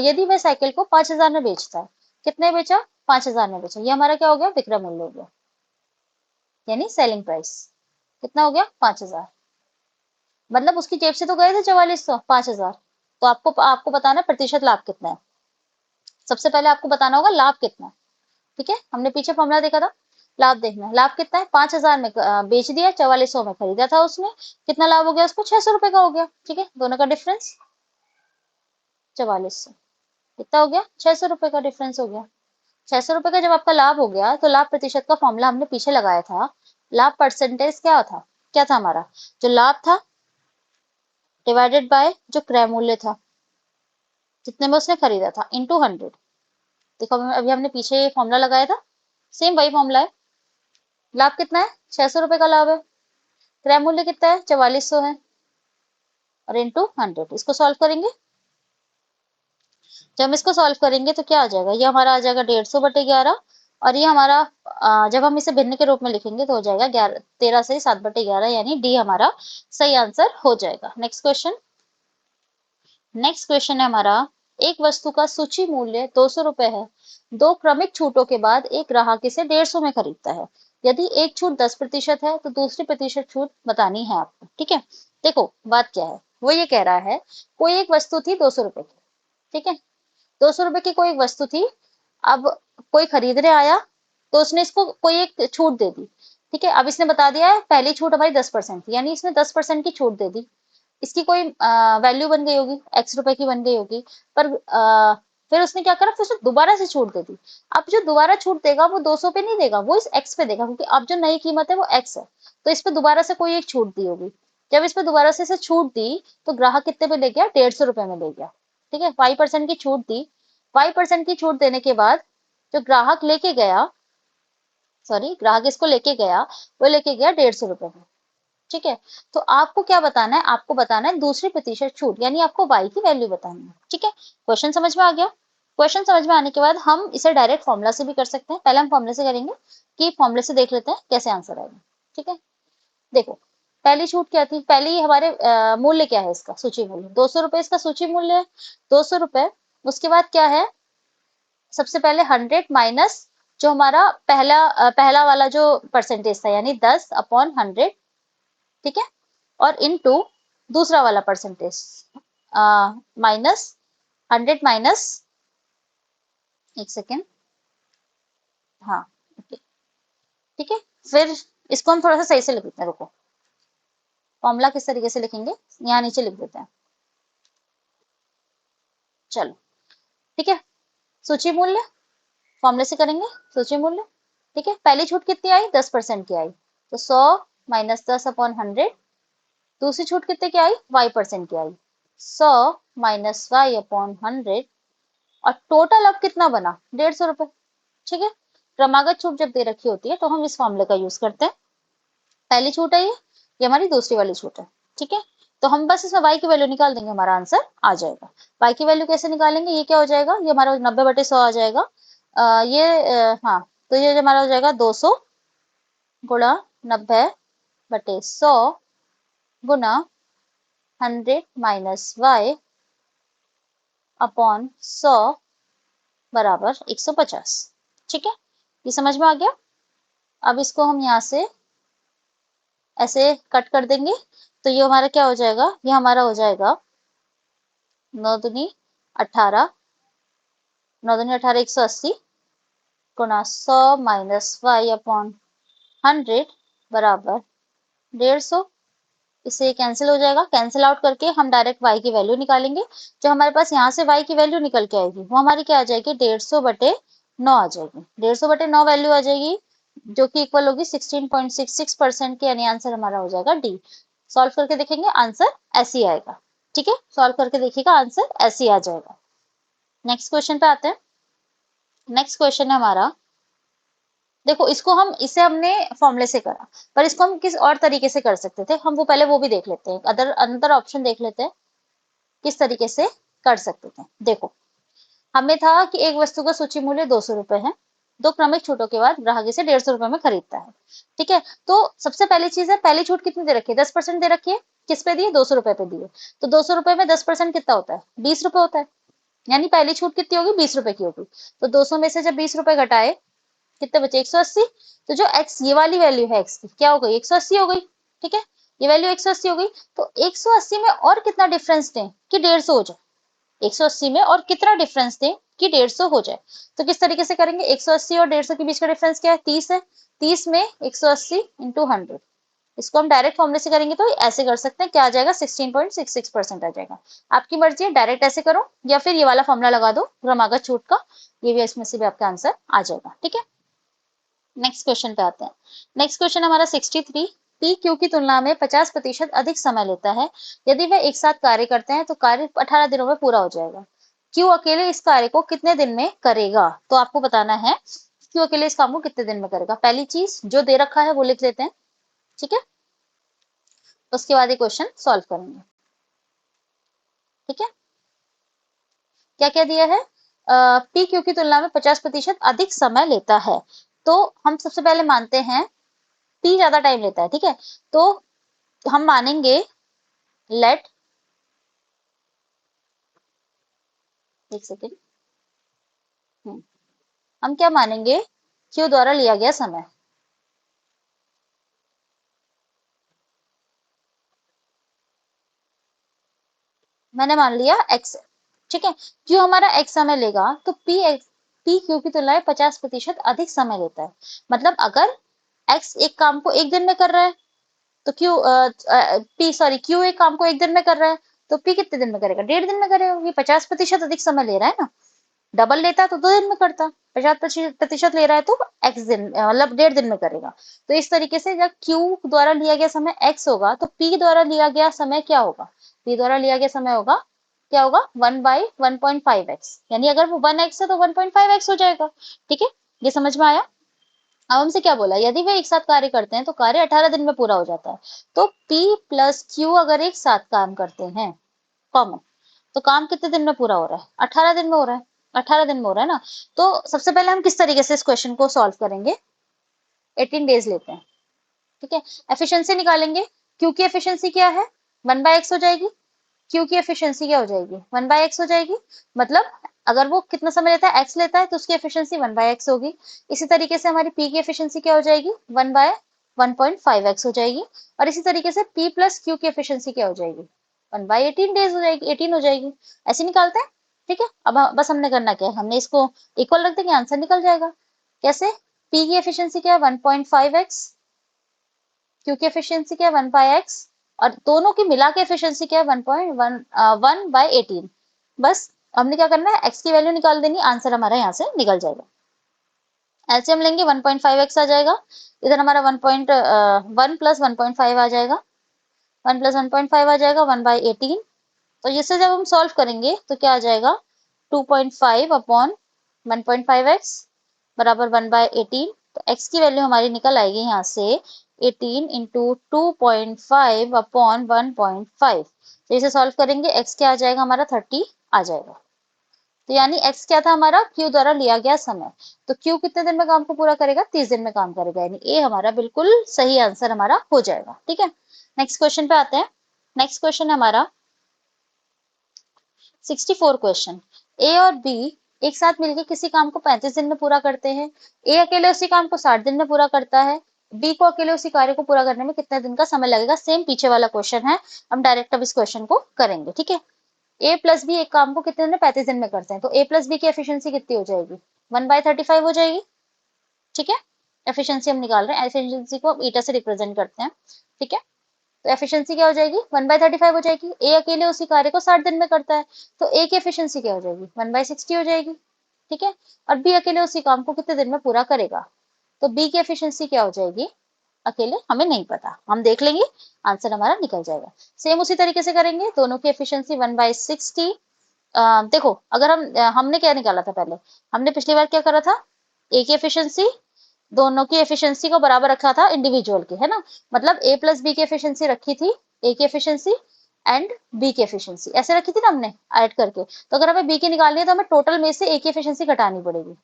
यदि वह साइकिल को 5000 में बेचता है, कितने बेचा 5000 में बेचा, ये हमारा क्या हो गया विक्रय मूल्य हो गया, यानी सेलिंग प्राइस कितना हो गया 5000, मतलब उसकी जेब से तो गए थे 4400, 5000, तो आपको आपको बताना है प्रतिशत लाभ कितना है। सबसे पहले आपको बताना होगा लाभ कितना है। ठीक है, हमने पीछे फॉर्मूला देखा था, लाभ देखना है, लाभ कितना है 5000 में बेच दिया, 4400 में खरीदा था उसने, कितना लाभ हो गया उसको 600 रुपए का हो गया। ठीक है, दोनों का डिफरेंस 4400। कितना हो गया? 600 रुपए का डिफरेंस हो गया। 600 रुपए का जब आपका लाभ हो गया तो लाभ प्रतिशत का फॉर्मूला हमने पीछे लगाया था। लाभ परसेंटेज क्या था हमारा? जो लाभ था डिवाइडेड बाय जो क्रय मूल्य था, जितने में उसने खरीदा था, इंटू 100। देखो अभी हमने पीछे ये फॉर्मूला लगाया था, सेम वही फॉर्मूला है। लाभ कितना है? 600 रुपए का लाभ है। क्रय मूल्य कितना है? 4400 है, और इंटू 100। इसको सॉल्व करेंगे। जब हम इसको सॉल्व करेंगे तो क्या आ जाएगा? ये हमारा आ जाएगा 150/11, और ये हमारा जब हम इसे भिन्न के रूप में लिखेंगे तो हो जाएगा 13 से 7/11, यानी डी हमारा सही आंसर हो जाएगा। Next question. नेक्स्ट क्वेश्चन है हमारा, एक वस्तु का सूची मूल्य 200 रुपए है। दो क्रमिक छूटों के बाद एक ग्राहक इसे 150 में खरीदता है। यदि एक छूट 10% है तो दूसरी प्रतिशत छूट बतानी है आपको। ठीक है, देखो बात क्या है, वो ये कह रहा है कोई एक वस्तु थी 200 रुपए की। ठीक है, 200 रुपए की कोई एक वस्तु थी। अब कोई खरीदने आया तो उसने इसको कोई एक छूट दे दी। ठीक है, अब इसने बता दिया है पहली छूट हमारी 10% थी, यानी इसने 10% की छूट दे दी। इसकी कोई वैल्यू बन गई होगी, एक्स रुपए की बन गई होगी। पर फिर उसने क्या करा, फिर उसने दोबारा से छूट दे दी। अब जो दोबारा छूट देगा वो 200 पे नहीं देगा, वो इस एक्स पे देगा, क्योंकि अब जो नई कीमत है वो एक्स है। तो इस पे दोबारा से कोई एक छूट दी होगी। जब इस पे दोबारा से इसे छूट दी तो ग्राहक कितने पे ले गया? 150 रुपए में ले गया। ठीक है, 5% की छूट दी। 5% की छूट देने के बाद जो ग्राहक लेके गया, सॉरी ग्राहक इसको लेके गया, वो लेके गया 150 रुपए में। ठीक है, तो आपको क्या बताना है? आपको बताना है दूसरी प्रतिशत छूट, यानी आपको y की वैल्यू बतानी है। ठीक है, क्वेश्चन समझ में आ गया? क्वेश्चन समझ में आने के बाद हम इसे डायरेक्ट फॉर्मूला से भी कर सकते हैं। पहले हम फॉर्मूले से करेंगे, कि फॉर्मूले से देख लेते हैं कैसे आंसर आएगा। ठीक है, देखो पहली छूट क्या थी? पहली हमारे मूल्य क्या है इसका? सूची मूल्य 200 रुपए इसका सूची मूल्य है, 200 रुपए। उसके बाद क्या है? सबसे पहले 100 माइनस जो हमारा पहला वाला जो परसेंटेज था, यानी 10/100। ठीक है, और इनटू दूसरा वाला परसेंटेज माइनस 100 माइनस, एक सेकेंड, हाँ ओके। ठीक है, फिर इसको हम थोड़ा सा सही से लिख देते हैं, रुको। फॉर्मूला किस तरीके से लिखेंगे, यहाँ नीचे लिख देते हैं। चलो ठीक है, सूची मूल्य फॉर्मूले से करेंगे। सूची मूल्य, ठीक है, पहली छूट कितनी आई? 10% की आई, तो 100 माइनस 10/100। दूसरी छूट कितने की आई? y% की आई, 100 माइनस y/100। और टोटल अब कितना बना? 150 रुपए। ठीक है, क्रमागत छूट जब दे रखी होती है तो हम इस फॉर्मूले का यूज करते हैं। पहली छूट है ये हमारी दूसरी वाली छूट है। ठीक है, तो हम बस इसमें y की वैल्यू निकाल देंगे, हमारा आंसर आ जाएगा। y की वैल्यू कैसे निकालेंगे? ये क्या हो जाएगा? ये हमारा 90/100 आ जाएगा। हाँ, तो ये हमारा हो जाएगा 200 गुणा 90/100 गुना 100 माइनस y/100 बराबर 150। ठीक है, ये समझ में आ गया? अब इसको हम यहाँ से ऐसे कट कर देंगे, तो ये हमारा क्या हो जाएगा? ये हमारा हो जाएगा 9 दूनी 18, 9 दूनी 18, 180 गुना 100 माइनस y/100 बराबर 150। इससे कैंसिल हो जाएगा, कैंसिल आउट करके हम डायरेक्ट y की वैल्यू निकालेंगे। जो हमारे पास यहाँ से y की वैल्यू निकल के आएगी वो हमारी क्या आ जाएगी? 150/9 आ जाएगी। 150/9 वैल्यू आ जाएगी, जो कि इक्वल होगी 16.66% की, यानी आंसर हमारा हो जाएगा डी। सॉल्व करके देखेंगे, आंसर ऐसे ही आएगा। ठीक है, सॉल्व करके देखिएगा, आंसर ऐसे ही आ जाएगा। नेक्स्ट क्वेश्चन पे आते हैं। नेक्स्ट क्वेश्चन है हमारा, देखो इसको हम इसे हमने फॉर्मूले से करा, पर इसको हम किस और तरीके से कर सकते थे, हम वो पहले वो भी देख लेते हैं। अंदर ऑप्शन देख लेते हैं किस तरीके से कर सकते थे। देखो हमें था कि एक वस्तु का सूची मूल्य 200 रुपए है, दो क्रमिक छूटों के बाद ग्राहक इसे 150 रुपए में खरीदता है। ठीक है, तो सबसे पहली चीज है, पहली छूट कितनी दे रखी है? 10% दे रखी है। किस पे दी? 200 रुपए पे दी है। तो 200 रुपए में 10% कितना होता है? 20 रुपए होता है, यानी पहली छूट कितनी होगी? 20 रुपए की होगी। तो 200 में से जब 20 रुपए घटाए, कितने बचे? 180। तो जो x ये वाली वैल्यू है x की, क्या हो गई? 180 हो गई। ठीक है, ये वैल्यू 180 हो गई। तो 180 में और कितना डिफरेंस दें कि 150 हो जाए? 180 में और कितना डिफरेंस दें कि 150 हो जाए? तो किस तरीके से करेंगे? 180 और 150 के बीच का डिफरेंस क्या है? 30 है। 30 में 180 इंटू 100, इसको हम डायरेक्ट फॉर्मूले से करेंगे तो ऐसे कर सकते हैं, क्या आ जाएगा 16.66% आ जाएगा। आपकी मर्जी है, डायरेक्ट ऐसे करो या फिर ये वाला फॉर्मूला लगा दो क्रमागत छूट का, ये भी इसमें से भी आपका आंसर आ जाएगा। ठीक है, नेक्स्ट क्वेश्चन पे आते हैं। नेक्स्ट क्वेश्चन हमारा 63, पी क्यू की तुलना में 50% अधिक समय लेता है, यदि वह एक साथ कार्य करते हैं तो कार्य 18 दिनों में पूरा हो जाएगा। क्यू अकेले इस कार्य को कितने दिन में करेगा, तो आपको बताना है क्यू अकेले इस काम को कितने दिन में करेगा। पहली चीज जो दे रखा है वो लिख लेते हैं, ठीक है, उसके बाद ये क्वेश्चन सॉल्व करेंगे। ठीक है, क्या क्या दिया है, पी क्यू की तुलना में 50% अधिक समय लेता है, तो हम सबसे पहले मानते हैं पी ज्यादा टाइम लेता है। ठीक है, तो हम मानेंगे लेट, एक सेकेंड, हम क्या मानेंगे, क्यू द्वारा लिया गया समय। मैंने मान लिया एक्स, ठीक है, क्यू हमारा एक्स समय लेगा तो पी क्यू की तुलना में 50% अधिक समय लेता है। मतलब अगर एक्स एक काम को एक दिन में कर रहा है तो क्यू एक काम को एक दिन में कर रहा है, तो पी कितने दिन में करेगा, 1.5 दिन में करेगा। ये 50% अधिक समय ले रहा है ना, डबल लेता तो 2 दिन में करता, 50% ले रहा है तो एक्स दिन मतलब 1.5 दिन में करेगा। तो इस तरीके से जब क्यू द्वारा लिया गया समय एक्स होगा तो पी द्वारा लिया गया समय क्या होगा, पी द्वारा लिया गया समय होगा, क्या होगा, 1/1.5x, यानी अगर वो 1x है तो 1.5x हो जाएगा। ठीक है, ये समझ में आया। अब हमसे क्या बोला, यदि वे एक साथ कार्य करते हैं तो कार्य 18 दिन में पूरा हो जाता है। तो P प्लस Q अगर एक साथ काम करते हैं कॉमन, तो काम कितने दिन में पूरा हो रहा है, 18 दिन में हो रहा है, 18 दिन में हो रहा है ना। तो सबसे पहले हम किस तरीके से इस क्वेश्चन को सॉल्व करेंगे, 18 डेज लेते हैं। ठीक है, एफिशिएंसी निकालेंगे, क्यू की एफिशिएंसी क्या है, 1/x हो जाएगी, क्यू की एफिशिएंसी क्या हो जाएगी, 1/x हो जाएगी। मतलब अगर वो कितना समय लेता है, x लेता है, तो उसकी एफिशिएंसी 1/x होगी। इसी तरीके से हमारी p की एफिशिएंसी क्या हो जाएगी, 1/1.5x हो जाएगी। और इसी तरीके से p प्लस q की एफिशिएंसी क्या हो जाएगी, 1/18 डेज हो जाएगी, 18 हो जाएगी। ऐसे निकालते हैं। ठीक है, अब बस हमने करना क्या है, हमने इसको इक्वल रख देंगे, आंसर निकल जाएगा। कैसे, p की एफिशिएंसी क्या है 1.5x, क्यू की एफिशिएंसी क्या है 1/x, और दोनों की मिला के एफिशिएंसी क्या है 1/18। बस हमने क्या करना है, x की वैल्यू निकाल देनी, आंसर हमारा यहाँ से निकल जाएगा। एलसीएम लेंगे 1.5x आ जाएगा, इधर हमारा 1 प्लस 1.5 आ जाएगा, 1 प्लस 1.5 आ जाएगा 1/18। तो जिससे जब हम सॉल्व करेंगे तो क्या आ जाएगा, 2.5 अपॉन 1.5x बराबर 1/18। तो x की वैल्यू हमारी निकल आएगी यहाँ से 18 इंटू 2.5 अपॉन 1.5। तो इसे सॉल्व करेंगे, x क्या आ जाएगा हमारा 30 आ जाएगा। तो यानी x क्या था हमारा, q द्वारा लिया गया समय। तो q कितने दिन में काम को पूरा करेगा, 30 दिन में काम करेगा, यानी ए हमारा बिल्कुल सही आंसर हमारा हो जाएगा। ठीक है, नेक्स्ट क्वेश्चन पे आते हैं। नेक्स्ट क्वेश्चन हमारा 64 क्वेश्चन, ए और बी एक साथ मिलकर किसी काम को 35 दिन में पूरा करते हैं। ए अकेले उसी काम को 60 दिन में पूरा करता है, बी को अकेले उसी कार्य को पूरा करने में कितने दिन का समय लगेगा। सेम पीछे वाला क्वेश्चन है, हम डायरेक्ट अब इस क्वेश्चन को करेंगे। ठीक है, ए प्लस बी एक काम को कितने दिन में 35 दिन में करते हैं, तो ए प्लस बी की एफिशिएंसी कितनी हो जाएगी, 1/35 हो जाएगी। ठीक है, एफिशिएंसी हम निकाल रहे हैं, एफिशिएंसी को ईटा से रिप्रेजेंट करते हैं। ठीक है, तो एफिशिएंसी क्या हो जाएगी, 1/35 हो जाएगी। ए अकेले उसी कार्य को 60 दिन में करता है, तो ए की एफिशिएंसी क्या हो जाएगी, 1/60 हो जाएगी। ठीक है, और बी अकेले उसी काम को कितने दिन में पूरा करेगा, तो बी की एफिशिएंसी क्या हो जाएगी, अकेले हमें नहीं पता, हम देख लेंगे, आंसर हमारा निकल जाएगा। सेम उसी तरीके से करेंगे, दोनों की एफिशिएंसी 1/60। देखो अगर हमने क्या निकाला था पहले, हमने पिछली बार क्या करा था, ए की एफिशिएंसी दोनों की एफिशिएंसी को बराबर रखा था इंडिविजुअल के, है ना। मतलब ए प्लस बी की एफिशिएंसी रखी थी, ए की एफिशिएंसी एंड बी की एफिशिएंसी ऐसे रखी थी ना हमने ऐड करके। तो अगर हमें बी की निकालनी है तो हमें टोटल में से ए की एफिशिएंसी घटानी पड़ेगी,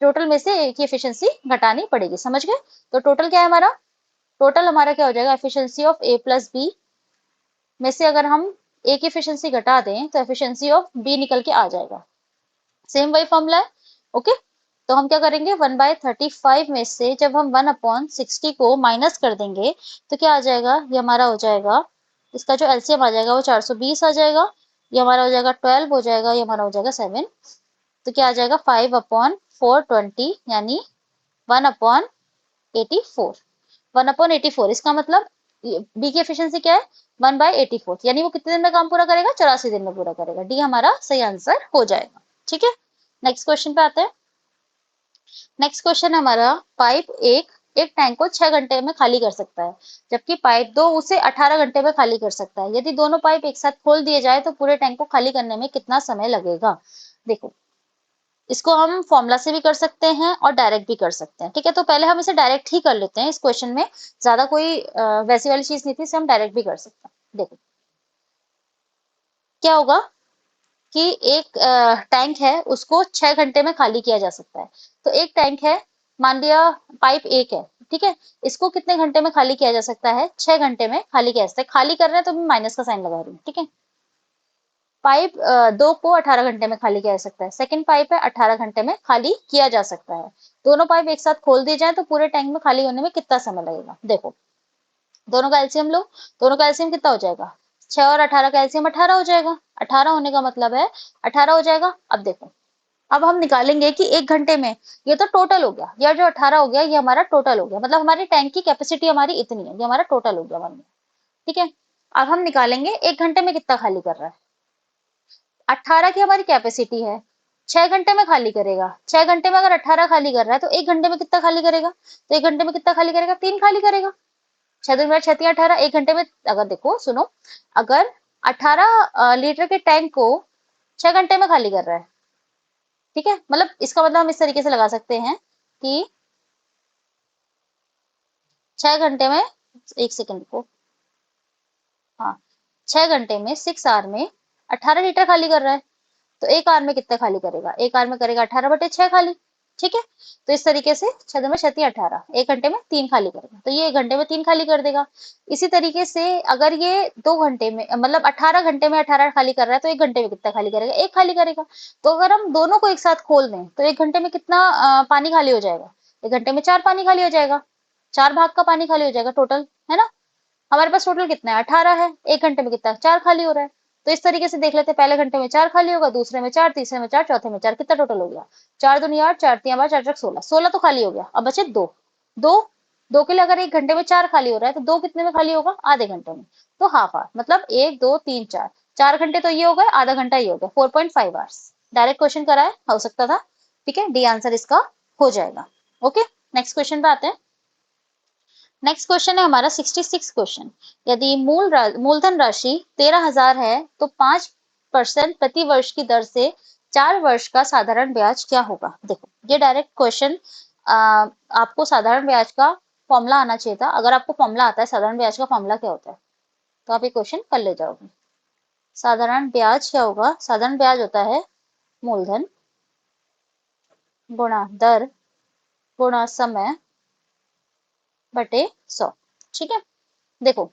टोटल में से ए की एफिशिएंसी घटानी पड़ेगी, समझ गए। तो टोटल क्या है हमारा, टोटल हमारा क्या हो जाएगा, efficiency of a plus b में से अगर हम ए की एफिशिएंसी घटा दें तो एफिशिएंसी ऑफ बी निकल के आ जाएगा। सेम वही फॉर्मूला है। ओके, तो हम क्या करेंगे, 1/35 में से जब हम 1/60 को माइनस कर देंगे तो क्या आ जाएगा, ये हमारा हो जाएगा, इसका जो एलसीएम आ जाएगा वो 420 आ जाएगा, ये हमारा हो जाएगा 12 हो जाएगा, ये हमारा हो जाएगा 7। तो क्या आ जाएगा 5/420, यानी 1/84, 1/84। इसका मतलब बी की एफिशिएंसी क्या है, 1/84, यानी वो कितने दिन में काम पूरा करेगा, 84 दिन में पूरा करेगा। डी हमारा सही आंसर हो जाएगा। ठीक है, नेक्स्ट क्वेश्चन पे आते हैं। नेक्स्ट क्वेश्चन है हमारा, पाइप एक एक टैंक को 6 घंटे में खाली कर सकता है, जबकि पाइप दो उसे 18 घंटे में खाली कर सकता है। यदि दोनों पाइप एक साथ खोल दिए जाए तो पूरे टैंक को खाली करने में कितना समय लगेगा। देखो, इसको हम फॉर्मूला से भी कर सकते हैं और डायरेक्ट भी कर सकते हैं। ठीक है, तो पहले हम इसे डायरेक्ट ही कर लेते हैं। इस क्वेश्चन में ज्यादा कोई वैसी वाली चीज नहीं थी, इसे हम डायरेक्ट भी कर सकते हैं। देखो क्या होगा कि एक टैंक है, उसको 6 घंटे में खाली किया जा सकता है। तो एक टैंक है, मान लिया पाइप एक है, ठीक है, इसको कितने घंटे में खाली किया जा सकता है, 6 घंटे में खाली किया जा सकता है। खाली कर रहे हैं तो मैं माइनस का साइन लगा रही हूँ। ठीक है, पाइप दो को 18 घंटे में खाली किया जा सकता है, सेकंड पाइप है 18 घंटे में खाली किया जा सकता है। दोनों पाइप एक साथ खोल दिए जाए तो पूरे टैंक में खाली होने में कितना समय लगेगा। देखो, दोनों का एलसीएम लो, दोनों का एलसीएम कितना हो जाएगा, 6 और 18 का एलसीएम 18 हो जाएगा। 18 होने का मतलब है 18 हो जाएगा। अब देखो, अब हम निकालेंगे कि 1 घंटे में, ये तो टोटल हो गया, ये जो 18 हो गया ये हमारा टोटल हो गया, मतलब हमारी टैंक की कैपेसिटी हमारी इतनी है, ये हमारा टोटल हो गया हमारे। ठीक है, अब हम निकालेंगे 1 घंटे में कितना खाली कर रहा है। 18 की हमारी कैपेसिटी है, 6 घंटे में खाली करेगा। 6 घंटे में अगर 18 खाली कर रहा है तो 1 घंटे में कितना खाली करेगा, तो 1 घंटे में कितना खाली करेगा, 3 खाली करेगा। 6 दूनी 18, 1 घंटे में, अगर देखो सुनो, अगर 18 लीटर के टैंक को 6 घंटे में खाली कर रहा है, ठीक है, मतलब इसका मतलब हम इस तरीके से लगा सकते हैं कि 6 घंटे में, एक सेकंड को, हाँ, 6 घंटे में 6 आवर में 18 लीटर खाली कर रहा है, तो 1 आवर में कितना खाली करेगा, 1 आवर में करेगा 18/6 खाली। ठीक है, तो इस तरीके से 6 दूनी 18, 1 घंटे में 3 खाली करेगा, तो ये 1 घंटे में 3 खाली कर देगा। इसी तरीके से अगर ये 2 घंटे में, मतलब 18 घंटे में 18 खाली कर रहा है, तो 1 घंटे में कितना खाली करेगा, एक खाली करेगा। तो अगर हम दोनों को एक साथ खोल दें तो 1 घंटे में कितना पानी खाली हो जाएगा, 1 घंटे में 4 पानी खाली हो जाएगा, 4 भाग का पानी खाली हो जाएगा टोटल, है ना। हमारे पास टोटल कितना है, 18 है, 1 घंटे में कितना, 4 खाली हो रहा है। तो इस तरीके से देख लेते हैं, पहले घंटे में 4 खाली होगा, दूसरे में 4, तीसरे में 4, चौथे में 4, कितना टोटल हो गया, 4 दूनी 8, 4 3 12, 4 4 16, 16 तो खाली हो गया। अब बचे दो, दो दो के लिए अगर 1 घंटे में 4 खाली हो रहा है तो दो कितने में खाली होगा, आधे घंटे में। तो हाफ आवर, मतलब 1 2 3 4, 4 घंटे तो ये हो गए, आधा घंटा ये हो गया, 4.5 आवर्स। डायरेक्ट क्वेश्चन कराए हो सकता था। ठीक है, डी आंसर इसका हो जाएगा। ओके, नेक्स्ट क्वेश्चन पे आते हैं। नेक्स्ट क्वेश्चन है हमारा 66 क्वेश्चन। यदि मूलधन राशि 13,000 है तो 5% प्रति वर्ष की दर से 4 वर्ष का साधारण ब्याज क्या होगा। देखो, ये डायरेक्ट क्वेश्चन, आपको साधारण ब्याज का फॉर्मूला आना चाहिए था। अगर आपको फॉर्मूला आता है साधारण ब्याज का फॉर्मूला क्या होता है, तो आप ये क्वेश्चन कर ले जाओगे। साधारण ब्याज क्या होगा, साधारण ब्याज होता है मूलधन गुणा दर गुणा समय बटे 100। ठीक है, देखो,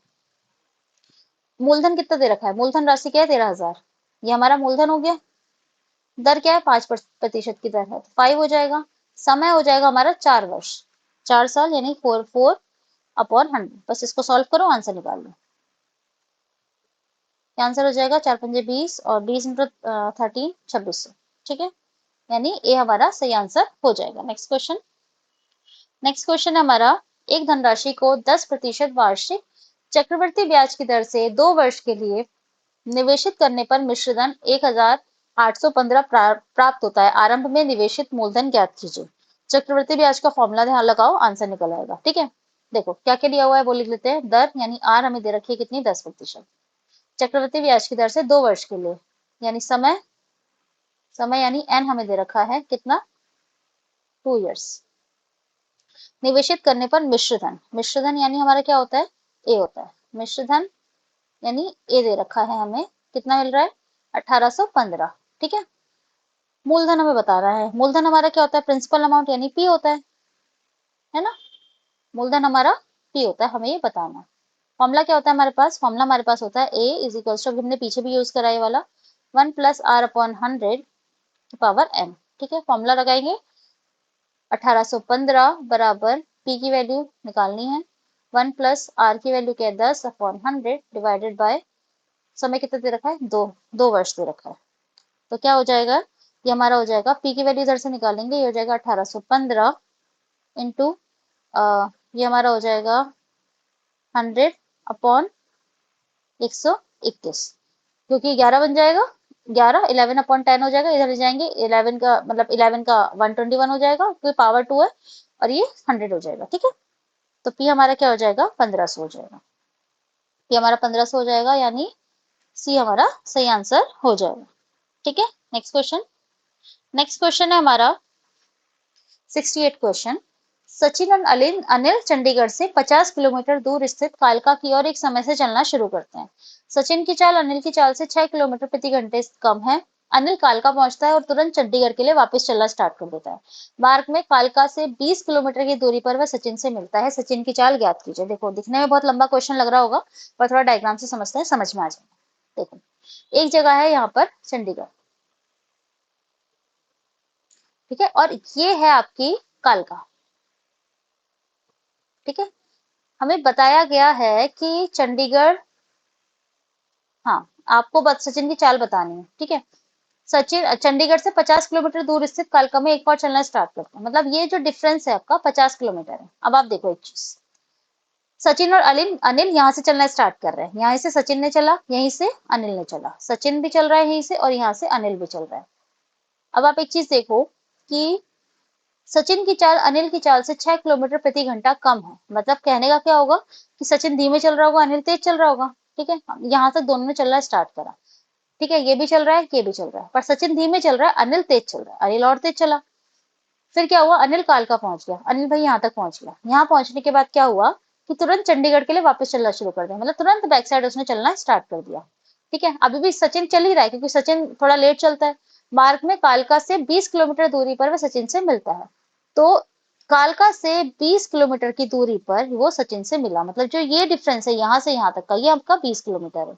मूलधन कितना दे रखा है, मूलधन राशि क्या है 13,000, ये हमारा मूलधन हो गया। दर क्या है, 5% की दर है, तो 5 हो जाएगा। समय हो जाएगा हमारा 4 वर्ष, 4 साल, यानी 4/100। बस इसको सॉल्व करो, आंसर निकाल लो। आंसर हो जाएगा 4×5 = 20 और 20 × 13 2600। ठीक है, यानी ये हमारा सही आंसर हो जाएगा। Next question. नेक्स्ट क्वेश्चन हमारा, एक धनराशि को 10% वार्षिक चक्रवृद्धि ब्याज की दर से 2 वर्ष के लिए निवेशित करने पर मिश्र धन 1,815 प्राप्त होता है। आरंभ में निवेशित मूलधन ज्ञात कीजिए। चक्रवृद्धि ब्याज का फॉर्मूला ध्यान लगाओ, आंसर निकल आएगा। ठीक है, देखो क्या क्या दिया हुआ है वो लिख लेते हैं। दर यानी आर हमें दे रखी है कितनी, 10%। चक्रवृद्धि ब्याज की दर से 2 वर्ष के लिए, यानी समय, समय यानी एन हमें दे रखा है कितना, 2 इयर्स। निवेशित करने पर मिश्र धन, मिश्र धन यानी हमारा क्या होता है, ए होता है। मिश्र धन यानी ए दे रखा है हमें, कितना मिल रहा है, 1815। ठीक है, मूलधन हमें बता रहा है, मूलधन हमारा क्या होता है, प्रिंसिपल अमाउंट यानी पी होता है ना। मूलधन हमारा पी होता है, हमें ये बताना है। फॉर्मूला क्या होता है हमारे पास, फॉर्मूला हमारे पास होता है ए इज इक्वल टू, हमने पीछे भी यूज करा ये वाला, 1+r/100 पावर n। ठीक है, फॉर्मूला लगाएंगे, 1815 बराबर पी की वैल्यू निकालनी है, 1+r की वैल्यू क्या है, 10/100 डिवाइडेड बाय समय कितना दे रखा है, 2 वर्ष दे रखा है। तो क्या हो जाएगा, ये हमारा हो जाएगा, पी की वैल्यू इधर से निकालेंगे, ये हो जाएगा 1815 इंटू, ये हमारा हो जाएगा 100 अपॉन 121, क्योंकि 11 बन जाएगा, 11 11 अपॉन 10 हो जाएगा, इधर ले जाएंगे 11 का मतलब 11 का 121 हो जाएगा क्योंकि पावर 2 है, और ये 100 हो जाएगा। ठीक है, तो पी हमारा क्या हो जाएगा, 1500 हो जाएगा। पी हमारा 1500 हो जाएगा, यानी सी हमारा सही आंसर हो जाएगा। ठीक है, नेक्स्ट क्वेश्चन। नेक्स्ट क्वेश्चन है हमारा 68 क्वेश्चन। सचिन और अनिल अनिल चंडीगढ़ से 50 किलोमीटर दूर स्थित कालका की ओर एक समय से चलना शुरू करते हैं। सचिन की चाल अनिल की चाल से 6 किलोमीटर प्रति घंटे कम है। अनिल कालका पहुंचता है और तुरंत चंडीगढ़ के लिए वापस चलना स्टार्ट कर देता है। मार्ग में कालका से 20 किलोमीटर की दूरी पर वह सचिन से मिलता है। सचिन की चाल ज्ञात कीजिए। देखो, दिखने में बहुत लंबा क्वेश्चन लग रहा होगा, पर थोड़ा डायग्राम से समझते हैं, समझ में आ जाएगा। देखो, एक जगह है यहाँ पर चंडीगढ़, ठीक है, और ये है आपकी कालका। ठीक है, हमें बताया गया है कि चंडीगढ़, हाँ, आपको सचिन की चाल बतानी है। ठीक है, सचिन चंडीगढ़ से 50 किलोमीटर दूर स्थित कालका में एक बार चलना स्टार्ट करते हैं, मतलब ये जो डिफरेंस है आपका 50 किलोमीटर है। अब आप देखो एक चीज, सचिन और अनिल अनिल यहाँ से चलना स्टार्ट कर रहे हैं। यहाँ से सचिन ने चला, यहीं से अनिल ने चला, सचिन भी चल रहा है यहीं से, और यहाँ से अनिल भी चल रहा है। अब आप एक चीज देखो कि सचिन की चाल अनिल की चाल से 6 किलोमीटर प्रति घंटा कम है। मतलब कहने का क्या होगा कि सचिन धीमे चल रहा होगा, अनिल तेज चल रहा होगा। ठीक है, यहाँ तक दोनों ने चलना स्टार्ट करा। ठीक है, ये भी चल रहा है, ये भी चल रहा है, पर सचिन धीमे चल रहा है, अनिल तेज चल रहा है, अनिल और तेज चला। फिर क्या हुआ, अनिल कालका पहुंच गया, अनिल भाई यहाँ तक पहुंच गया। यहाँ पहुंचने के बाद क्या हुआ कि तुरंत चंडीगढ़ के लिए वापस चलना शुरू कर दिया, मतलब तुरंत बैक साइड उसने चलना स्टार्ट कर दिया। ठीक है, अभी भी सचिन चल ही रहा है क्योंकि सचिन थोड़ा लेट चलता है। मार्ग में कालका से 20 किलोमीटर दूरी पर वह सचिन से मिलता है। तो कालका से 20 किलोमीटर की दूरी पर वो सचिन से मिला, मतलब जो ये डिफरेंस है यहाँ से यहाँ तक का, ये आपका 20 किलोमीटर है।